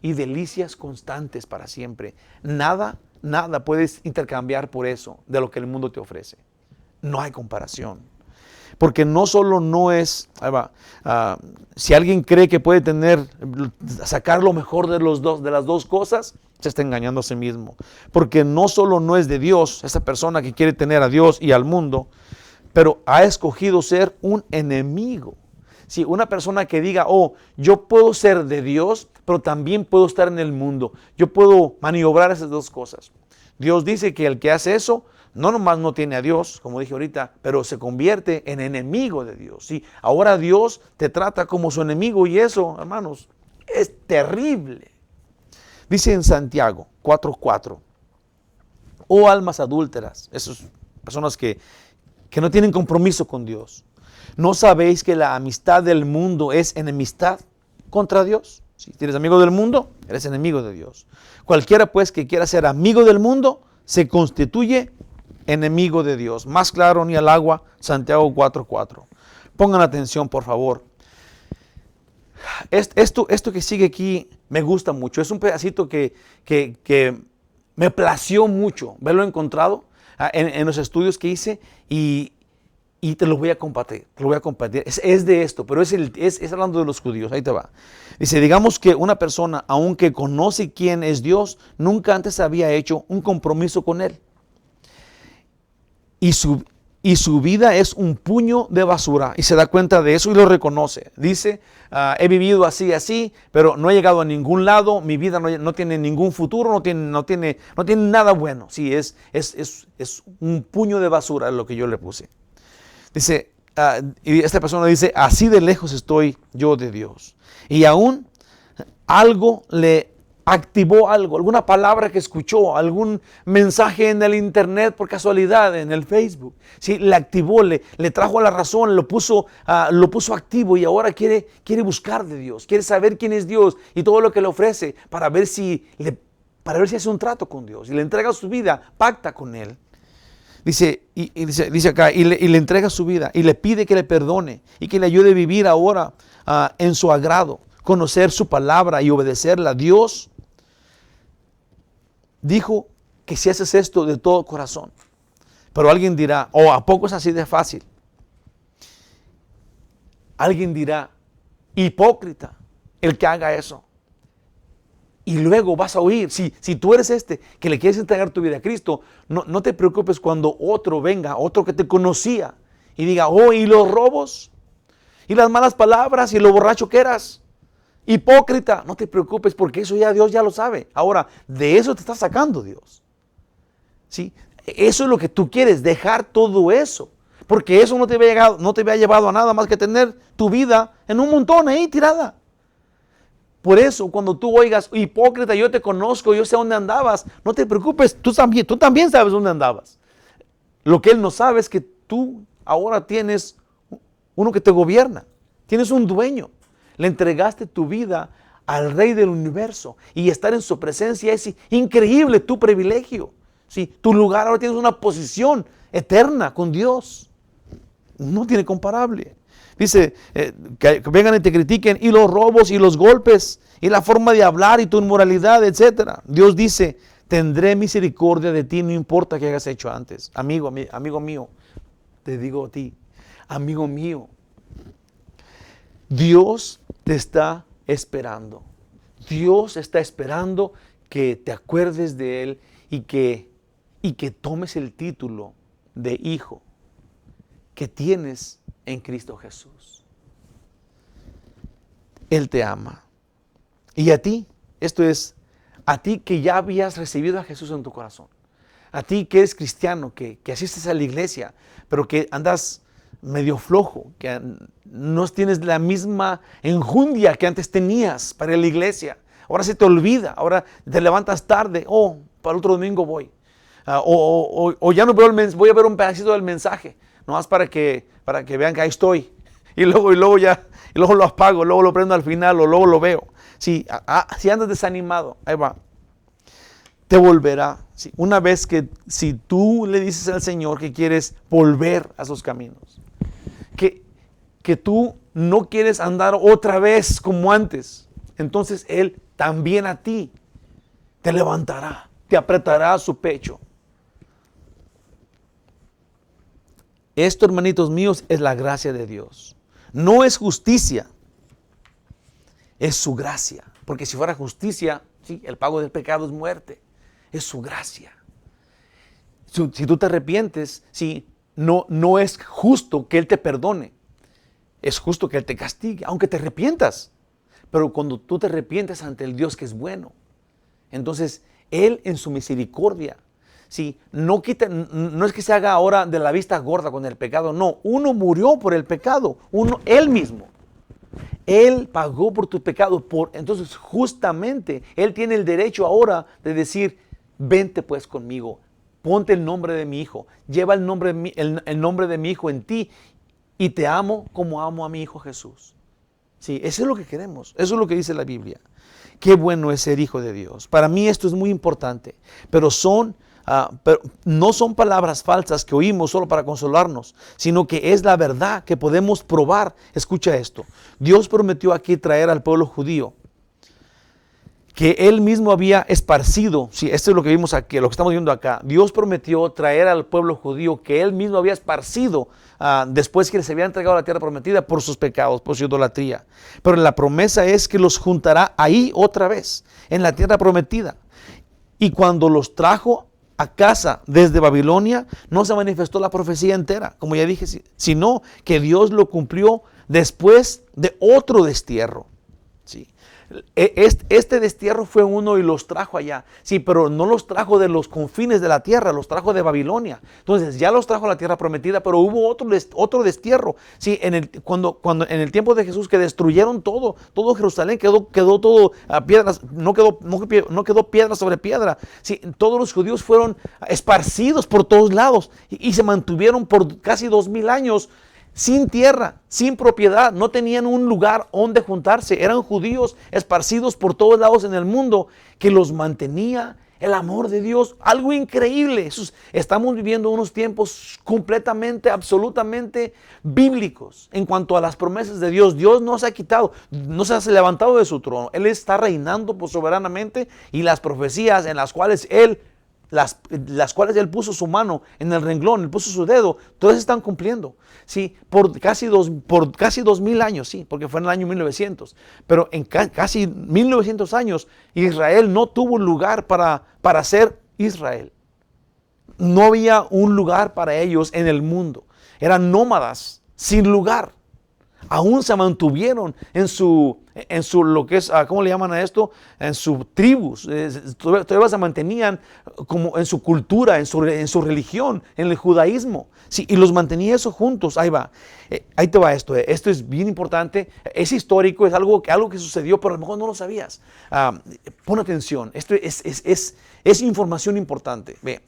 y delicias constantes para siempre. Nada puedes intercambiar por eso de lo que el mundo te ofrece. No hay comparación. Porque no solo no es, si alguien cree que puede sacar lo mejor de las dos cosas, se está engañando a sí mismo. Porque no solo no es de Dios, esa persona que quiere tener a Dios y al mundo, pero ha escogido ser un enemigo. Si una persona que diga, yo puedo ser de Dios, pero también puedo estar en el mundo. Yo puedo maniobrar esas dos cosas. Dios dice que el que hace eso, no nomás no tiene a Dios, como dije ahorita, pero se convierte en enemigo de Dios. ¿Sí? Ahora Dios te trata como su enemigo y eso, hermanos, es terrible. Dice en Santiago 4:4, oh almas adúlteras, esas personas que no tienen compromiso con Dios, ¿no sabéis que la amistad del mundo es enemistad contra Dios? Si eres amigo del mundo, eres enemigo de Dios. Cualquiera pues que quiera ser amigo del mundo, se constituye enemigo de Dios. Más claro ni al agua, Santiago 4:4. Pongan atención, por favor. Esto que sigue aquí me gusta mucho. Es un pedacito que me plació mucho verlo encontrado en los estudios que hice y te lo voy a compartir. Es de esto, pero es hablando de los judíos. Ahí te va. Dice, digamos que una persona, aunque conoce quién es Dios, nunca antes había hecho un compromiso con Él. Y su vida es un puño de basura y se da cuenta de eso y lo reconoce. Dice, he vivido así, pero no he llegado a ningún lado, mi vida no tiene ningún futuro, no tiene nada bueno. Sí, es un puño de basura lo que yo le puse. Dice, y esta persona dice, así de lejos estoy yo de Dios. Y aún algo le activó alguna palabra que escuchó, algún mensaje en el internet por casualidad, en el Facebook. Sí, le activó, le trajo a la razón, lo puso activo y ahora quiere buscar de Dios, quiere saber quién es Dios y todo lo que le ofrece para ver si hace un trato con Dios y le entrega su vida, pacta con Él. Dice acá, y le entrega su vida y le pide que le perdone y que le ayude a vivir ahora en su agrado, conocer su palabra y obedecerla. Dios dijo que si haces esto de todo corazón. Pero alguien dirá, ¿a poco es así de fácil? Alguien dirá, hipócrita el que haga eso. Y luego vas a oír, si tú eres que le quieres entregar tu vida a Cristo, no te preocupes cuando otro venga, otro que te conocía, y diga, y los robos, y las malas palabras, y lo borracho que eras. Hipócrita, no te preocupes porque eso ya Dios ya lo sabe. Ahora, de eso te está sacando Dios. ¿Sí? Eso es lo que tú quieres, dejar todo eso. Porque eso no te había llevado a nada más que tener tu vida en un montón ahí tirada. Por eso, cuando tú oigas, hipócrita, yo te conozco, yo sé dónde andabas, no te preocupes, tú también sabes dónde andabas. Lo que Él no sabe es que tú ahora tienes uno que te gobierna, tienes un dueño. Le entregaste tu vida al Rey del universo y estar en su presencia es increíble, tu privilegio. ¿Sí? Tu lugar, ahora tienes una posición eterna con Dios. No tiene comparable. Dice, que vengan y te critiquen y los robos y los golpes y la forma de hablar y tu inmoralidad, etc. Dios dice, tendré misericordia de ti, no importa qué hayas hecho antes. Amigo mío, te digo a ti, amigo mío, Dios te está esperando. Dios está esperando que te acuerdes de Él y que tomes el título de hijo que tienes en Cristo Jesús. Él te ama. Y a ti, esto es, a ti que ya habías recibido a Jesús en tu corazón, a ti que eres cristiano, que asistes a la iglesia, pero que andas medio flojo, que no tienes la misma enjundia que antes tenías para la iglesia. Ahora se te olvida, ahora te levantas tarde, para el otro domingo voy. O ya no veo voy a ver un pedacito del mensaje, nomás para que vean que ahí estoy. Y luego lo apago, luego lo prendo al final, o luego lo veo. Si andas desanimado, ahí va. Te volverá. ¿Sí? Una vez que si tú le dices al Señor que quieres volver a sus caminos, que tú no quieres andar otra vez como antes, entonces Él también a ti te levantará, te apretará a su pecho. Esto, hermanitos míos, es la gracia de Dios. No es justicia, es su gracia. Porque si fuera justicia, sí, el pago del pecado es muerte. Es su gracia. Si tú te arrepientes, sí, no es justo que Él te perdone. Es justo que Él te castigue, aunque te arrepientas. Pero cuando tú te arrepientes ante el Dios que es bueno, entonces Él en su misericordia, sí, no es que se haga ahora de la vista gorda con el pecado, no, uno murió por el pecado, Él mismo. Él pagó por tu pecado, entonces justamente Él tiene el derecho ahora de decir, vente pues conmigo, ponte el nombre de mi hijo, lleva el nombre de mi hijo en ti y te amo como amo a mi hijo Jesús. Sí, eso es lo que queremos, eso es lo que dice la Biblia. Qué bueno es ser hijo de Dios. Para mí esto es muy importante, pero no son palabras falsas que oímos solo para consolarnos, sino que es la verdad que podemos probar. Escucha esto. Dios prometió aquí traer al pueblo judío que Él mismo había esparcido. Sí, esto es lo que vimos aquí, lo que estamos viendo acá. Dios prometió traer al pueblo judío que Él mismo había esparcido después que les había entregado la tierra prometida por sus pecados, por su idolatría. Pero la promesa es que los juntará ahí otra vez, en la tierra prometida. Y cuando los trajo a casa desde Babilonia, no se manifestó la profecía entera, como ya dije, sino que Dios lo cumplió después de otro destierro. ¿Sí? Este destierro fue uno y los trajo allá. Sí, pero no los trajo de los confines de la tierra, los trajo de Babilonia. Entonces ya los trajo a la tierra prometida, pero hubo otro destierro. Sí, cuando en el tiempo de Jesús que destruyeron todo Jerusalén, quedó todo piedras, no quedó piedra sobre piedra. Sí, todos los judíos fueron esparcidos por todos lados y se mantuvieron por casi 2000 años sin tierra, sin propiedad, no tenían un lugar donde juntarse. Eran judíos esparcidos por todos lados en el mundo que los mantenía el amor de Dios. Algo increíble. Estamos viviendo unos tiempos completamente, absolutamente bíblicos en cuanto a las promesas de Dios. Dios no se ha quitado, no se ha levantado de su trono. Él está reinando soberanamente y las profecías en las cuales Él puso su mano en el renglón, Él puso su dedo, todas están cumpliendo. Sí, por casi 2000 años, sí, porque fue en el año 1900. Pero en casi 1900 años, Israel no tuvo un lugar para ser Israel. No había un lugar para ellos en el mundo. Eran nómadas, sin lugar. Aún se mantuvieron en su lo que es, ¿cómo le llaman a esto? En sus tribus. Todavía se mantenían como en su cultura, en su religión, en el judaísmo. Sí, y los mantenía eso juntos. Ahí va. Ahí te va esto. Esto es bien importante. Es histórico, es algo que sucedió, pero a lo mejor no lo sabías. Pon atención. Esto es información importante. Ve,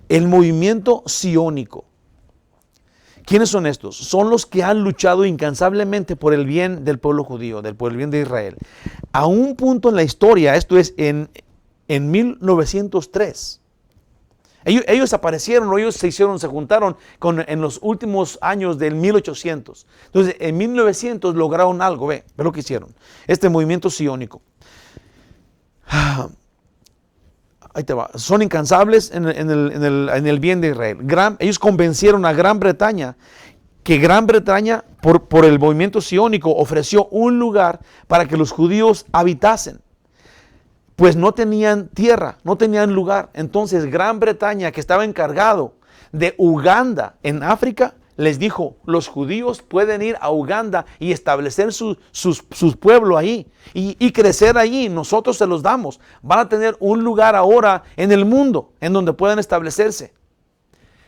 el movimiento sionista. ¿Quiénes son estos? Son los que han luchado incansablemente por el bien del pueblo judío, por el bien de Israel. A un punto en la historia, esto es en 1903, ellos aparecieron, o ellos se juntaron en los últimos años del 1800. Entonces, en 1900 lograron algo, ve lo que hicieron, este movimiento sionista. Ahí te va. Son incansables en el bien de Israel. Ellos convencieron a Gran Bretaña que Gran Bretaña, por el movimiento sionista, ofreció un lugar para que los judíos habitasen. pues no tenían tierra, no tenían lugar. Entonces Gran Bretaña, que estaba encargado de Uganda en África, les dijo, los judíos pueden ir a Uganda y establecer su pueblo ahí y crecer allí, nosotros se los damos. Van a tener un lugar ahora en el mundo en donde puedan establecerse.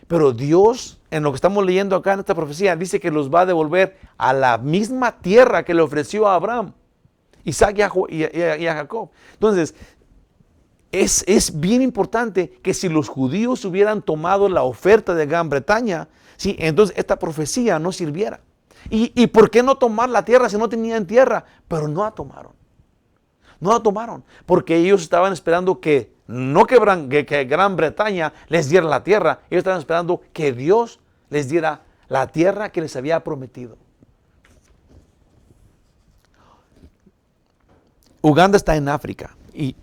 Pero Dios, en lo que estamos leyendo acá en esta profecía, dice que los va a devolver a la misma tierra que le ofreció a Abraham, Isaac y a Jacob. Entonces, es bien importante que si los judíos hubieran tomado la oferta de Gran Bretaña, ¿sí?, entonces esta profecía no sirviera. ¿Y por qué no tomar la tierra si no tenían tierra? Pero no la tomaron. No la tomaron porque ellos estaban esperando que Gran Bretaña les diera la tierra. Ellos estaban esperando que Dios les diera la tierra que les había prometido. Uganda está en África y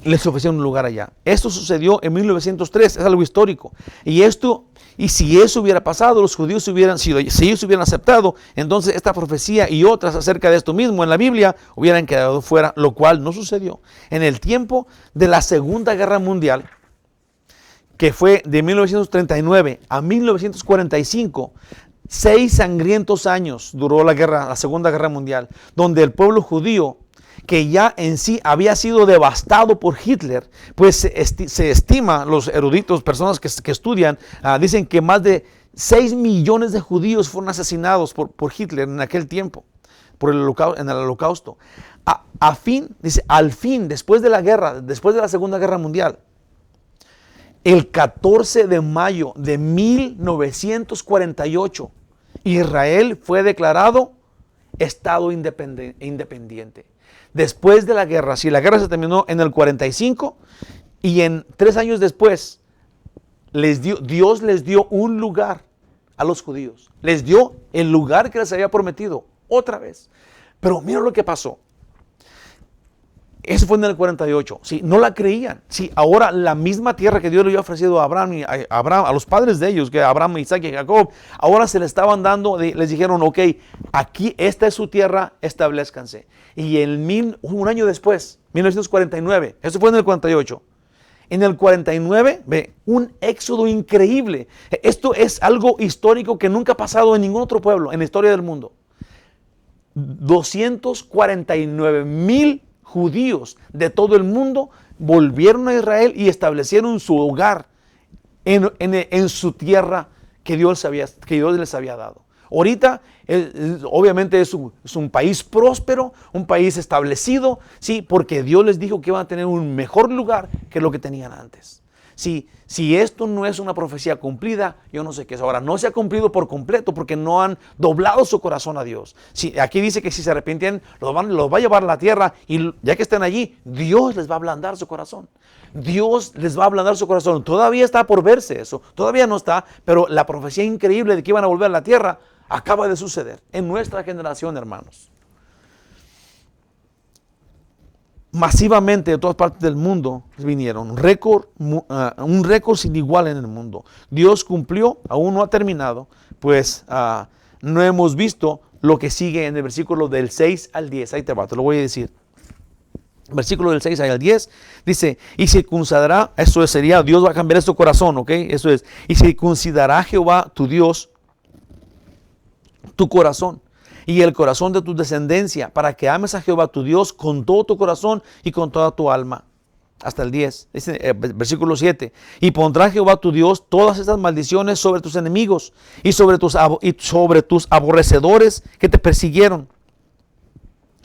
les ofrecieron un lugar allá. Esto sucedió en 1903, es algo histórico. Y si eso hubiera pasado, los judíos hubieran sido, si ellos hubieran aceptado, entonces esta profecía y otras acerca de esto mismo en la Biblia hubieran quedado fuera, lo cual no sucedió. En el tiempo de la Segunda Guerra Mundial, que fue de 1939 a 1945, 6 sangrientos años duró la Segunda Guerra Mundial, donde el pueblo judío, que ya en sí había sido devastado por Hitler, pues se estima, los eruditos, personas que estudian, dicen que más de 6 millones de judíos fueron asesinados por Hitler en aquel tiempo, en el Holocausto. Al fin, después de la guerra, después de la Segunda Guerra Mundial, el 14 de mayo de 1948, Israel fue declarado Estado independiente. Después de la guerra, si la guerra se terminó en el 45 y en 3 años después, Dios les dio un lugar a los judíos. Les dio el lugar que les había prometido otra vez. Pero mira lo que pasó. Eso fue en el 48. Sí, no la creían. Sí, ahora la misma tierra que Dios le había ofrecido a Abraham, a los padres de ellos, que Abraham, Isaac y Jacob, ahora se le estaban dando, les dijeron, ok, aquí esta es su tierra, establezcanse. Y un año después, 1949, eso fue en el 48. En el 49, un éxodo increíble. Esto es algo histórico que nunca ha pasado en ningún otro pueblo en la historia del mundo. 249,000 judíos de todo el mundo volvieron a Israel y establecieron su hogar en su tierra que Dios les había dado. Ahorita, obviamente es un país próspero, un país establecido, sí, porque Dios les dijo que iban a tener un mejor lugar que lo que tenían antes. Si esto no es una profecía cumplida, yo no sé qué es. Ahora, no se ha cumplido por completo porque no han doblado su corazón a Dios. Aquí dice que si se arrepienten, los va a llevar a la tierra y ya que estén allí, Dios les va a ablandar su corazón. Dios les va a ablandar su corazón. Todavía está por verse eso, todavía no está, pero la profecía increíble de que iban a volver a la tierra acaba de suceder en nuestra generación, hermanos. Masivamente de todas partes del mundo vinieron, un récord sin igual en el mundo. Dios cumplió, aún no ha terminado, pues no hemos visto lo que sigue en el versículo del 6 al 10. Ahí te lo voy a decir. Versículo del 6 al 10 dice, y circuncidará, eso sería, Dios va a cambiar su corazón, ¿ok? Eso es, y circuncidará Jehová tu Dios tu corazón y el corazón de tu descendencia, para que ames a Jehová tu Dios con todo tu corazón y con toda tu alma. Hasta el 10, versículo 7. Y pondrá Jehová tu Dios todas estas maldiciones sobre tus enemigos y sobre tus aborrecedores que te persiguieron.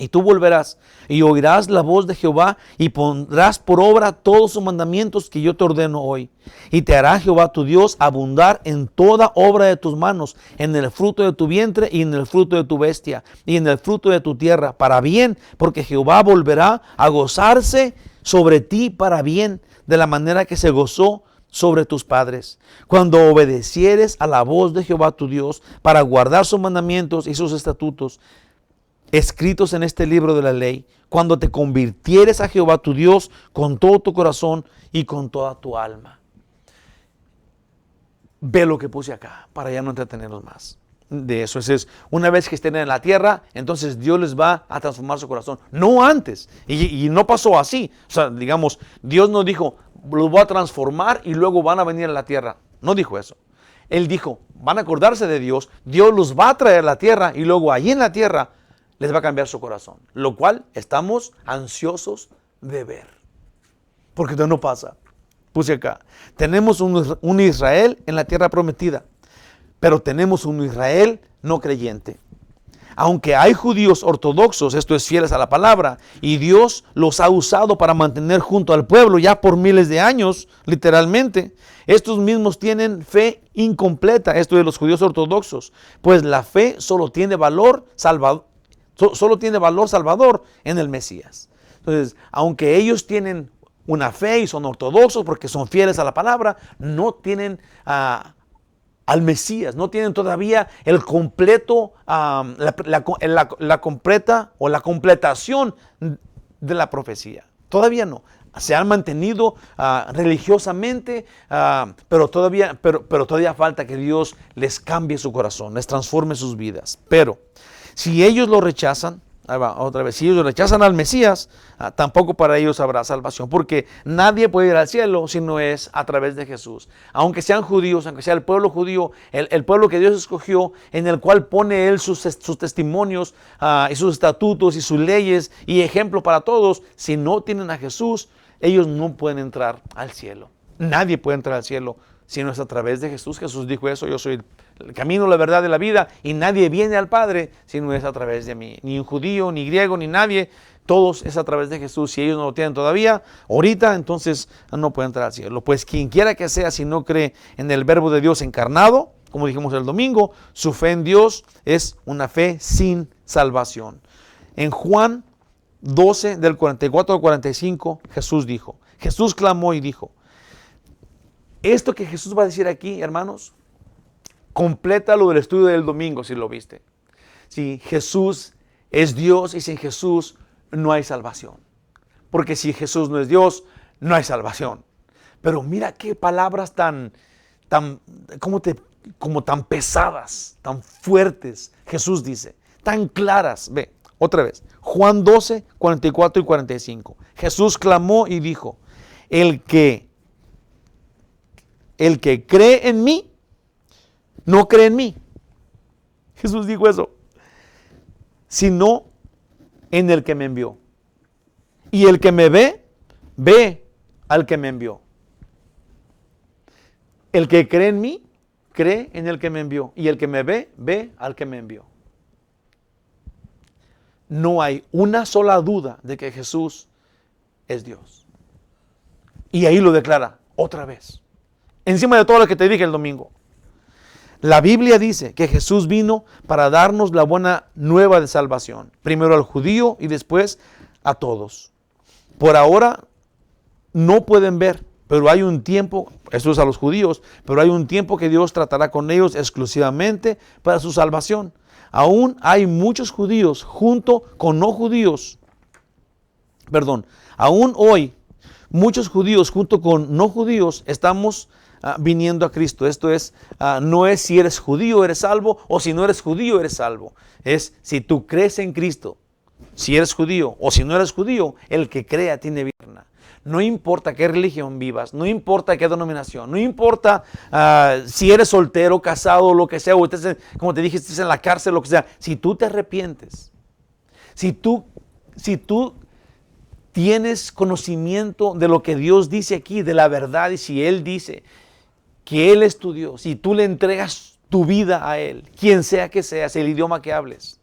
Y tú volverás y oirás la voz de Jehová y pondrás por obra todos sus mandamientos que yo te ordeno hoy. Y te hará Jehová tu Dios abundar en toda obra de tus manos, en el fruto de tu vientre y en el fruto de tu bestia y en el fruto de tu tierra, para bien, porque Jehová volverá a gozarse sobre ti para bien, de la manera que se gozó sobre tus padres, cuando obedecieres a la voz de Jehová tu Dios, para guardar sus mandamientos y sus estatutos, escritos en este libro de la ley, cuando te convirtieres a Jehová tu Dios con todo tu corazón y con toda tu alma. Ve lo que puse acá, para ya no entretenernos más. de eso. Es una vez que estén en la tierra, entonces Dios les va a transformar su corazón. No antes. Y no pasó así. O sea, digamos, Dios no dijo, los voy a transformar y luego van a venir a la tierra. No dijo eso. Él dijo, van a acordarse de Dios, Dios los va a traer a la tierra y luego allí en la tierra les va a cambiar su corazón. Lo cual estamos ansiosos de ver. Porque esto no pasa. Puse acá. Tenemos un Israel en la tierra prometida, pero tenemos un Israel no creyente. Aunque hay judíos ortodoxos, esto es, fieles a la palabra, y Dios los ha usado para mantener junto al pueblo ya por miles de años, literalmente, estos mismos tienen fe incompleta, esto de los judíos ortodoxos, pues la fe solo tiene valor salvador en el Mesías. Entonces, aunque ellos tienen una fe y son ortodoxos porque son fieles a la palabra, no tienen al Mesías, no tienen todavía el completo, la completa o la completación de la profecía. Todavía no. Se han mantenido religiosamente, pero todavía falta que Dios les cambie su corazón, les transforme sus vidas. Pero si ellos lo rechazan, ahí va, otra vez, si ellos rechazan al Mesías, tampoco para ellos habrá salvación, porque nadie puede ir al cielo si no es a través de Jesús. Aunque sean judíos, aunque sea el pueblo judío, el pueblo que Dios escogió, en el cual pone Él sus testimonios y sus estatutos y sus leyes y ejemplo para todos, si no tienen a Jesús, ellos no pueden entrar al cielo. Nadie puede entrar al cielo si no es a través de Jesús. Jesús dijo eso, yo soy el camino, la verdad y la vida, y nadie viene al Padre si no es a través de mí. Ni un judío, ni griego, ni nadie, todos es a través de Jesús. Si ellos no lo tienen todavía, ahorita, entonces no pueden entrar al cielo. Pues quien quiera que sea, si no cree en el verbo de Dios encarnado, como dijimos el domingo, su fe en Dios es una fe sin salvación. En Juan 12, del 44 al 45, Jesús clamó y dijo, esto que Jesús va a decir aquí, hermanos, completa lo del estudio del domingo, si lo viste. Si Jesús es Dios y sin Jesús no hay salvación. Porque si Jesús no es Dios, no hay salvación. Pero mira qué palabras como tan pesadas, tan fuertes, Jesús dice, tan claras. Ve, otra vez, Juan 12, 44 y 45. Jesús clamó y dijo, el que cree en mí, no cree en mí. Jesús dijo eso. Sino en el que me envió. Y el que me ve, ve al que me envió. El que cree en mí, cree en el que me envió. Y el que me ve, ve al que me envió. No hay una sola duda de que Jesús es Dios. Y ahí lo declara otra vez. Encima de todo lo que te dije el domingo. La Biblia dice que Jesús vino para darnos la buena nueva de salvación. Primero al judío y después a todos. Por ahora no pueden ver, pero hay un tiempo, eso es a los judíos, pero hay un tiempo que Dios tratará con ellos exclusivamente para su salvación. Aún hay muchos judíos junto con no judíos. Aún hoy muchos judíos junto con no judíos estamos viniendo a Cristo. Esto es, no es si eres judío eres salvo o si no eres judío eres salvo. Es si tú crees en Cristo, si eres judío o si no eres judío, el que crea tiene vida eterna. No importa qué religión vivas, no importa qué denominación, no importa si eres soltero, casado, lo que sea, o estés, como te dije, estés en la cárcel, lo que sea. Si tú te arrepientes, si tú tienes conocimiento de lo que Dios dice aquí, de la verdad, y si Él dice que Él es tu Dios, y tú le entregas tu vida a Él, quien sea que seas, el idioma que hables,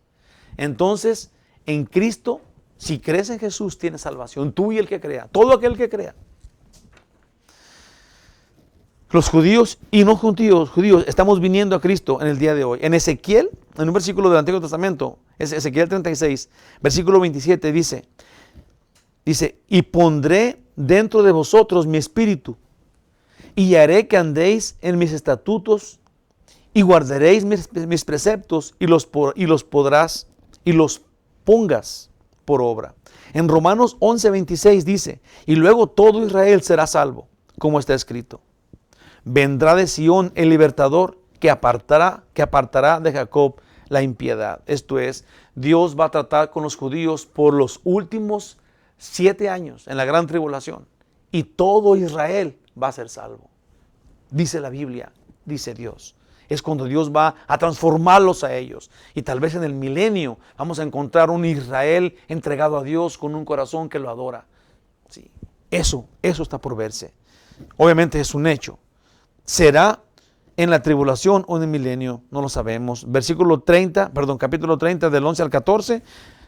entonces en Cristo, si crees en Jesús, tienes salvación, tú y el que crea, todo aquel que crea. Los judíos y no judíos estamos viniendo a Cristo en el día de hoy. En Ezequiel, en un versículo del Antiguo Testamento, es Ezequiel 36, versículo 27, dice, y pondré dentro de vosotros mi espíritu, y haré que andéis en mis estatutos, y guardaréis mis preceptos, y los pongas por obra. En Romanos 11:26 dice, y luego todo Israel será salvo, como está escrito. Vendrá de Sión el libertador, que apartará de Jacob la impiedad. Esto es, Dios va a tratar con los judíos por los últimos 7 años en la gran tribulación. Y todo Israel va a ser salvo. Dice la Biblia, dice Dios. Es cuando Dios va a transformarlos a ellos. Y tal vez en el milenio vamos a encontrar un Israel entregado a Dios con un corazón que lo adora. Sí, eso está por verse. Obviamente es un hecho. ¿Será en la tribulación o en el milenio? No lo sabemos. Capítulo 30 del 11 al 14.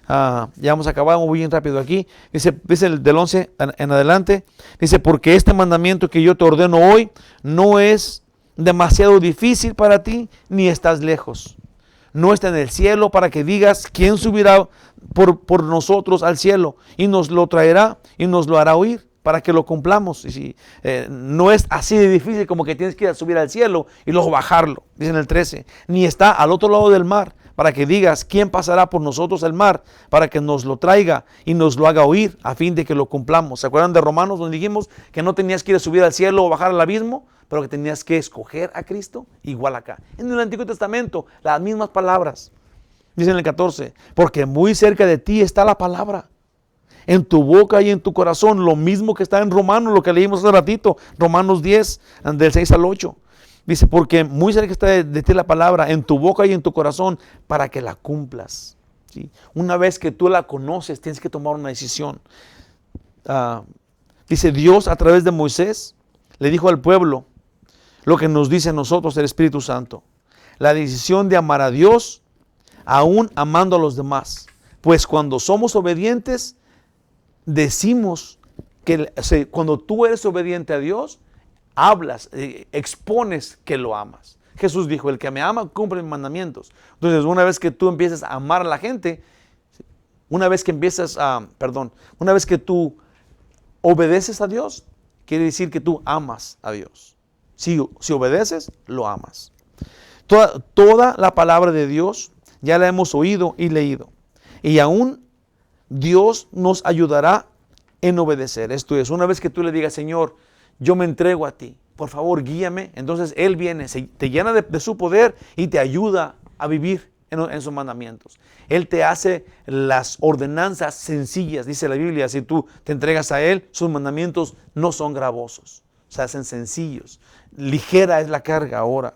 Ya vamos a acabar muy bien rápido aquí. Dice del 11 en adelante. Dice, porque este mandamiento que yo te ordeno hoy no es demasiado difícil para ti, ni estás lejos. No está en el cielo para que digas, ¿quién subirá por nosotros al cielo? Y nos lo traerá y nos lo hará oír para que lo cumplamos. Y si, no es así de difícil como que tienes que ir a subir al cielo y luego bajarlo. Dice en el 13, ni está al otro lado del mar para que digas, ¿quién pasará por nosotros el mar? Para que nos lo traiga y nos lo haga oír a fin de que lo cumplamos. ¿Se acuerdan de Romanos donde dijimos que no tenías que ir a subir al cielo o bajar al abismo? Pero que tenías que escoger a Cristo, igual acá. En el Antiguo Testamento, las mismas palabras. Dice en el 14, porque muy cerca de ti está la palabra, en tu boca y en tu corazón, lo mismo que está en Romanos, lo que leímos hace ratito, Romanos 10, del 6 al 8. Dice, porque muy cerca está de ti la palabra, en tu boca y en tu corazón, para que la cumplas. ¿Sí? Una vez que tú la conoces, tienes que tomar una decisión. Dice Dios a través de Moisés, le dijo al pueblo, lo que nos dice a nosotros el Espíritu Santo. La decisión de amar a Dios, aún amando a los demás. Pues cuando somos obedientes, decimos que cuando tú eres obediente a Dios, hablas, expones que lo amas. Jesús dijo, el que me ama cumple mis mandamientos. Entonces, una vez que tú empiezas a amar a la gente, una vez que tú obedeces a Dios, quiere decir que tú amas a Dios. Si obedeces, lo amas. Toda la palabra de Dios ya la hemos oído y leído. Y aún Dios nos ayudará en obedecer. Esto es, una vez que tú le digas, Señor, yo me entrego a ti, por favor guíame. Entonces Él viene, te llena de su poder y te ayuda a vivir en sus mandamientos. Él te hace las ordenanzas sencillas. Dice la Biblia, si tú te entregas a Él, sus mandamientos no son gravosos. Se hacen sencillos. Ligera es la carga ahora.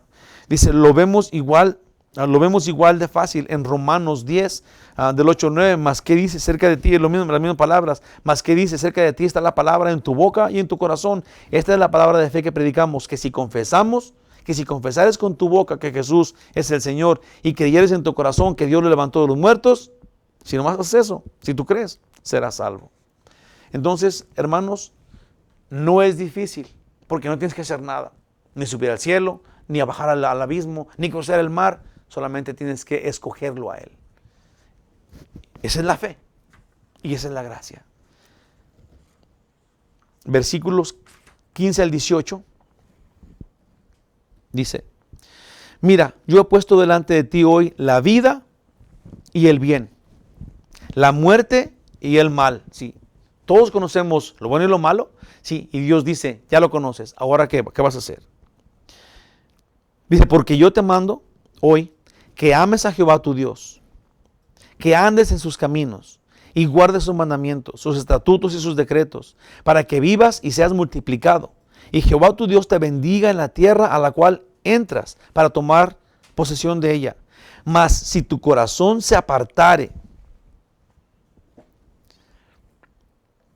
Dice, lo vemos igual de fácil en Romanos 10, del 8 al 9. Más que dice cerca de ti, es lo mismo, las mismas palabras. Más que dice cerca de ti está la palabra en tu boca y en tu corazón. Esta es la palabra de fe que predicamos, que si confesares con tu boca que Jesús es el Señor y creyeres en tu corazón que Dios lo levantó de los muertos, si nomás haces eso, si tú crees, serás salvo. Entonces, hermanos, no es difícil, porque no tienes que hacer nada, ni subir al cielo, ni a bajar al abismo, ni cruzar el mar, solamente tienes que escogerlo a Él. Esa es la fe y esa es la gracia. Versículos 15 al 18 dice, mira, yo he puesto delante de ti hoy la vida y el bien, la muerte y el mal. Sí, todos conocemos lo bueno y lo malo. Sí, y Dios dice, ya lo conoces, ahora ¿qué vas a hacer? Dice, porque yo te mando hoy que ames a Jehová tu Dios, que andes en sus caminos y guardes sus mandamientos, sus estatutos y sus decretos, para que vivas y seas multiplicado. Y Jehová tu Dios te bendiga en la tierra a la cual entras para tomar posesión de ella. Mas si tu corazón se apartare,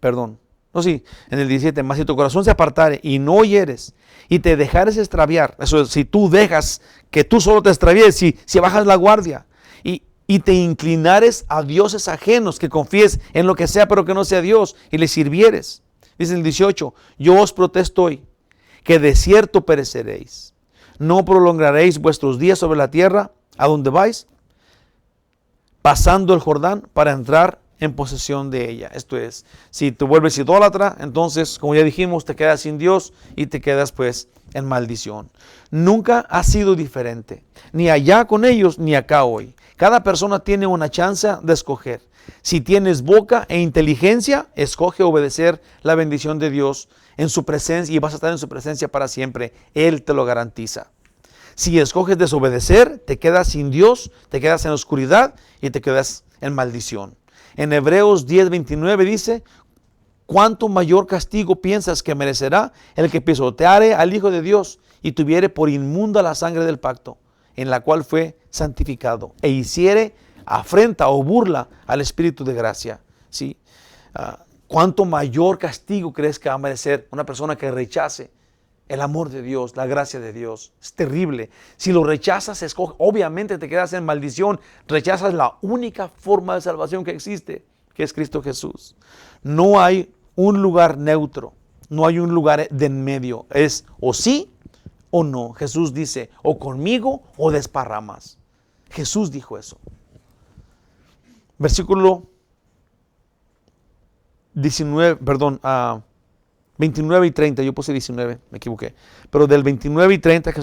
en el 17, mas si tu corazón se apartare y no oyeres y te dejares extraviar, eso es, si tú dejas que tú solo te extravíes, si bajas la guardia y te inclinares a dioses ajenos, que confíes en lo que sea pero que no sea Dios y le sirvieres. Dice el 18, yo os protesto hoy que de cierto pereceréis, no prolongaréis vuestros días sobre la tierra a donde vais, pasando el Jordán para entrar en posesión de ella. Esto es, si te vuelves idólatra, entonces, como ya dijimos, te quedas sin Dios y te quedas pues en maldición. Nunca ha sido diferente, ni allá con ellos, ni acá hoy. Cada persona tiene una chance de escoger. Si tienes boca e inteligencia, escoge obedecer la bendición de Dios en su presencia y vas a estar en su presencia para siempre. Él te lo garantiza. Si escoges desobedecer, te quedas sin Dios, te quedas en oscuridad y te quedas en maldición. En Hebreos 10:29 dice, ¿cuánto mayor castigo piensas que merecerá el que pisoteare al Hijo de Dios y tuviere por inmunda la sangre del pacto, en la cual fue santificado, e hiciere afrenta o burla al Espíritu de gracia? ¿Sí? ¿Cuánto mayor castigo crees que va a merecer una persona que rechace el amor de Dios, la gracia de Dios? Es terrible. Si lo rechazas, obviamente te quedas en maldición. Rechazas la única forma de salvación que existe, que es Cristo Jesús. No hay un lugar neutro, no hay un lugar de en medio. Es o sí o no. Jesús dice, o conmigo o desparramas. Jesús dijo eso. Versículo 29 y 30, yo puse 19, me equivoqué. Pero del 29 y 30,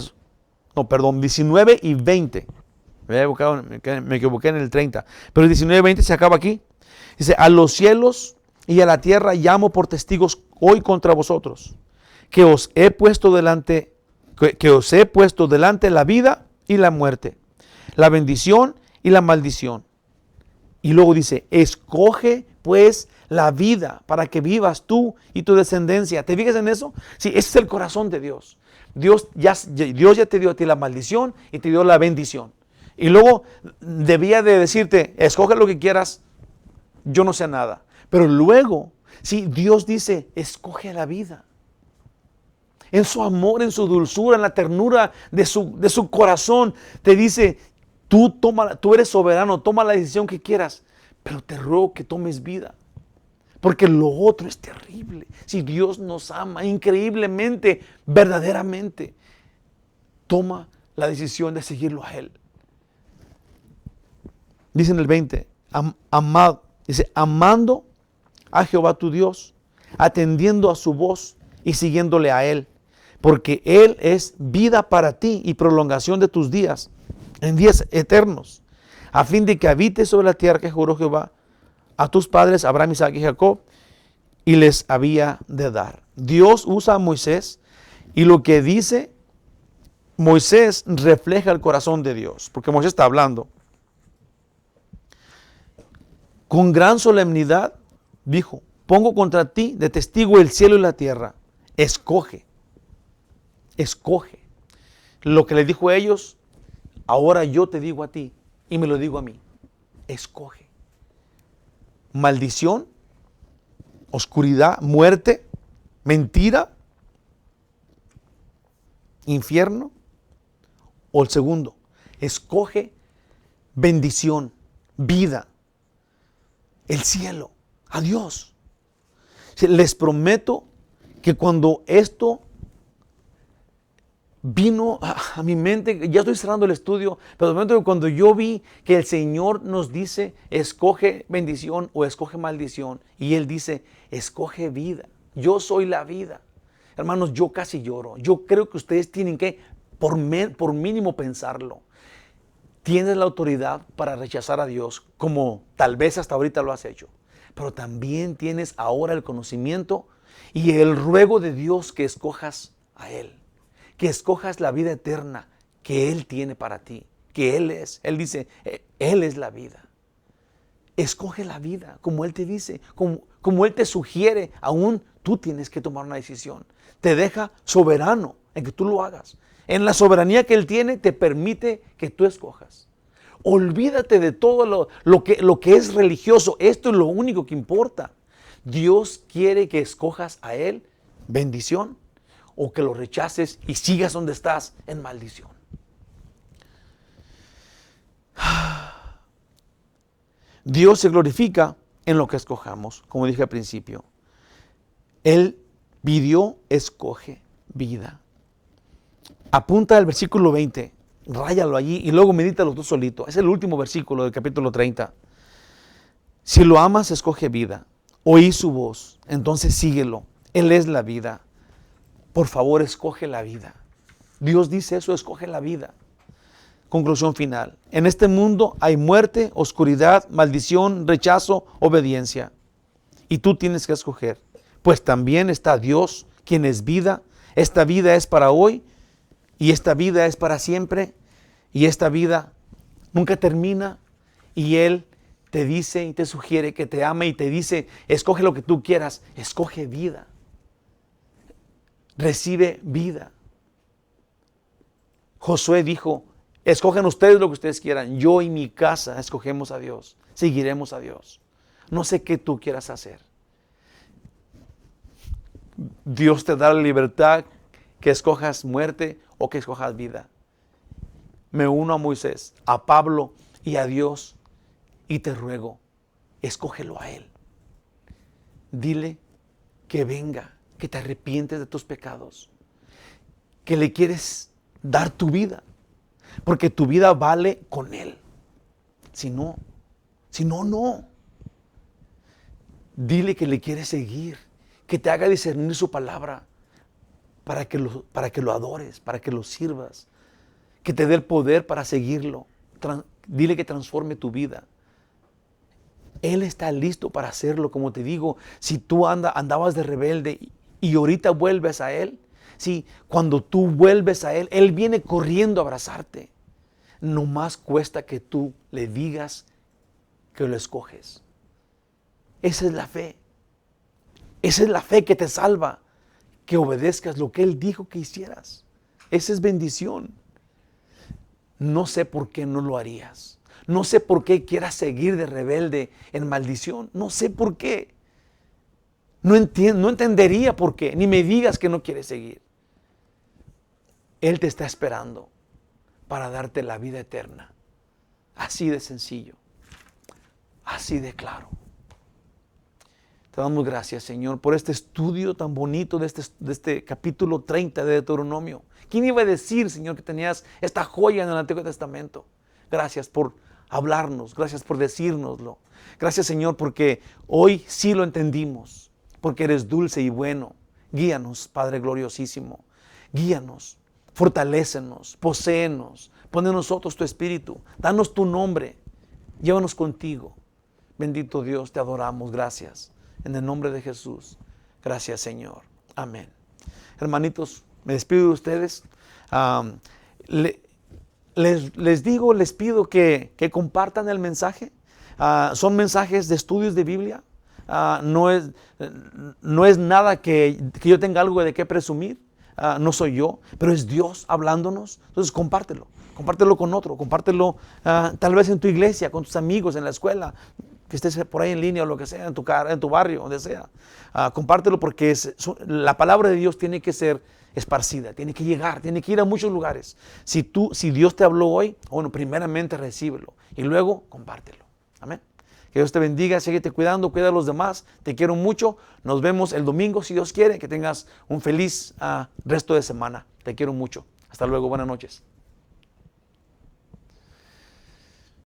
19 y 20. Me equivoqué en el 30. Pero el 19 y 20 se acaba aquí. Dice, a los cielos y a la tierra llamo por testigos hoy contra vosotros, que os he puesto delante la vida y la muerte, la bendición y la maldición. Y luego dice, escoge pues la vida para que vivas tú y tu descendencia. ¿Te fijas en eso? Sí, ese es el corazón de Dios. Dios ya te dio a ti la maldición y te dio la bendición. Y luego debía de decirte, escoge lo que quieras, yo no sé nada. Pero luego, sí, Dios dice, escoge la vida. En su amor, en su dulzura, en la ternura de su corazón, te dice, tú eres soberano, toma la decisión que quieras, pero te ruego que tomes vida. Porque lo otro es terrible. Si Dios nos ama increíblemente, verdaderamente, toma la decisión de seguirlo a Él. Dice en el 20, amando a Jehová tu Dios, atendiendo a su voz y siguiéndole a Él, porque Él es vida para ti y prolongación de tus días, en días eternos, a fin de que habites sobre la tierra que juró Jehová a tus padres, Abraham, Isaac y Jacob, y les había de dar. Dios usa a Moisés, y lo que dice Moisés refleja el corazón de Dios, porque Moisés está hablando. Con gran solemnidad dijo, pongo contra ti de testigo el cielo y la tierra. Escoge. Lo que le dijo a ellos, ahora yo te digo a ti y me lo digo a mí. Escoge. Maldición, oscuridad, muerte, mentira, infierno. O el segundo, escoge bendición, vida, el cielo, a Dios. Les prometo que cuando esto vino a mi mente, ya estoy cerrando el estudio, pero prometo que cuando yo vi que el Señor nos dice, escoge bendición o escoge maldición, y Él dice, escoge vida, yo soy la vida. Hermanos, yo casi lloro. Yo creo que ustedes tienen que, por mínimo, pensarlo. Tienes la autoridad para rechazar a Dios, como tal vez hasta ahorita lo has hecho. Pero también tienes ahora el conocimiento y el ruego de Dios que escojas a Él. Que escojas la vida eterna que Él tiene para ti. Que Él es. Él dice, Él es la vida. Escoge la vida, como Él te dice, como Él te sugiere. Aún tú tienes que tomar una decisión. Te deja soberano en que tú lo hagas. En la soberanía que Él tiene, te permite que tú escojas. Olvídate de todo lo que es religioso. Esto es lo único que importa. Dios quiere que escojas a Él, bendición, o que lo rechaces y sigas donde estás, en maldición. Dios se glorifica en lo que escojamos, como dije al principio. Él pidió, escoge vida. Apunta al versículo 20, ráyalo allí y luego medítalo tú solito. Es el último versículo del capítulo 30. Si lo amas, escoge vida. Oí su voz, entonces síguelo. Él es la vida. Por favor, escoge la vida. Dios dice eso, escoge la vida. Conclusión final. En este mundo hay muerte, oscuridad, maldición, rechazo, obediencia. Y tú tienes que escoger. Pues también está Dios, quien es vida. Esta vida es para hoy y esta vida es para siempre, y esta vida nunca termina, y Él te dice y te sugiere que te ame y te dice, escoge lo que tú quieras, escoge vida, recibe vida. Josué dijo, escojan ustedes lo que ustedes quieran, yo y mi casa escogemos a Dios, seguiremos a Dios. No sé qué tú quieras hacer. Dios te da la libertad que escojas muerte o que escojas vida. Me uno a Moisés, a Pablo y a Dios y te ruego, escógelo a Él. Dile que venga, que te arrepientes de tus pecados, que le quieres dar tu vida, porque tu vida vale con Él. Si no, no. Dile que le quieres seguir, que te haga discernir su palabra para que lo adores, para que lo sirvas, que te dé el poder para seguirlo. Dile que transforme tu vida. Él está listo para hacerlo, como te digo. Si tú andabas de rebelde y ahorita vuelves a Él, sí, cuando tú vuelves a Él, Él viene corriendo a abrazarte. No más cuesta que tú le digas que lo escoges. Esa es la fe. Esa es la fe que te salva, que obedezcas lo que Él dijo que hicieras. Esa es bendición. No sé por qué no lo harías. No sé por qué quieras seguir de rebelde en maldición. No sé por qué. No entendería por qué. Ni me digas que no quieres seguir. Él te está esperando para darte la vida eterna. Así de sencillo. Así de claro. Te damos gracias, Señor, por este estudio tan bonito de este capítulo 30 de Deuteronomio. ¿Quién iba a decir, Señor, que tenías esta joya en el Antiguo Testamento? Gracias por hablarnos, gracias por decírnoslo. Gracias, Señor, porque hoy sí lo entendimos, porque eres dulce y bueno. Guíanos, Padre gloriosísimo. Guíanos, fortalécenos, poséenos, pon en nosotros tu espíritu, danos tu nombre, llévanos contigo. Bendito Dios, te adoramos, gracias. En el nombre de Jesús. Gracias, Señor. Amén. Hermanitos, me despido de ustedes. Les pido que compartan el mensaje. Son mensajes de estudios de Biblia. No es nada que yo tenga algo de qué presumir. No soy yo, pero es Dios hablándonos. Entonces compártelo. Compártelo con otro. Compártelo tal vez en tu iglesia, con tus amigos, en la escuela, que estés por ahí en línea o lo que sea, en tu barrio, donde sea. Compártelo porque la palabra de Dios tiene que ser esparcida, tiene que llegar, tiene que ir a muchos lugares. Si Dios te habló hoy, bueno, primeramente recíbelo y luego compártelo. Amén. Que Dios te bendiga, síguete cuidando, cuida a los demás. Te quiero mucho. Nos vemos el domingo, si Dios quiere. Que tengas un feliz resto de semana. Te quiero mucho. Hasta luego, buenas noches.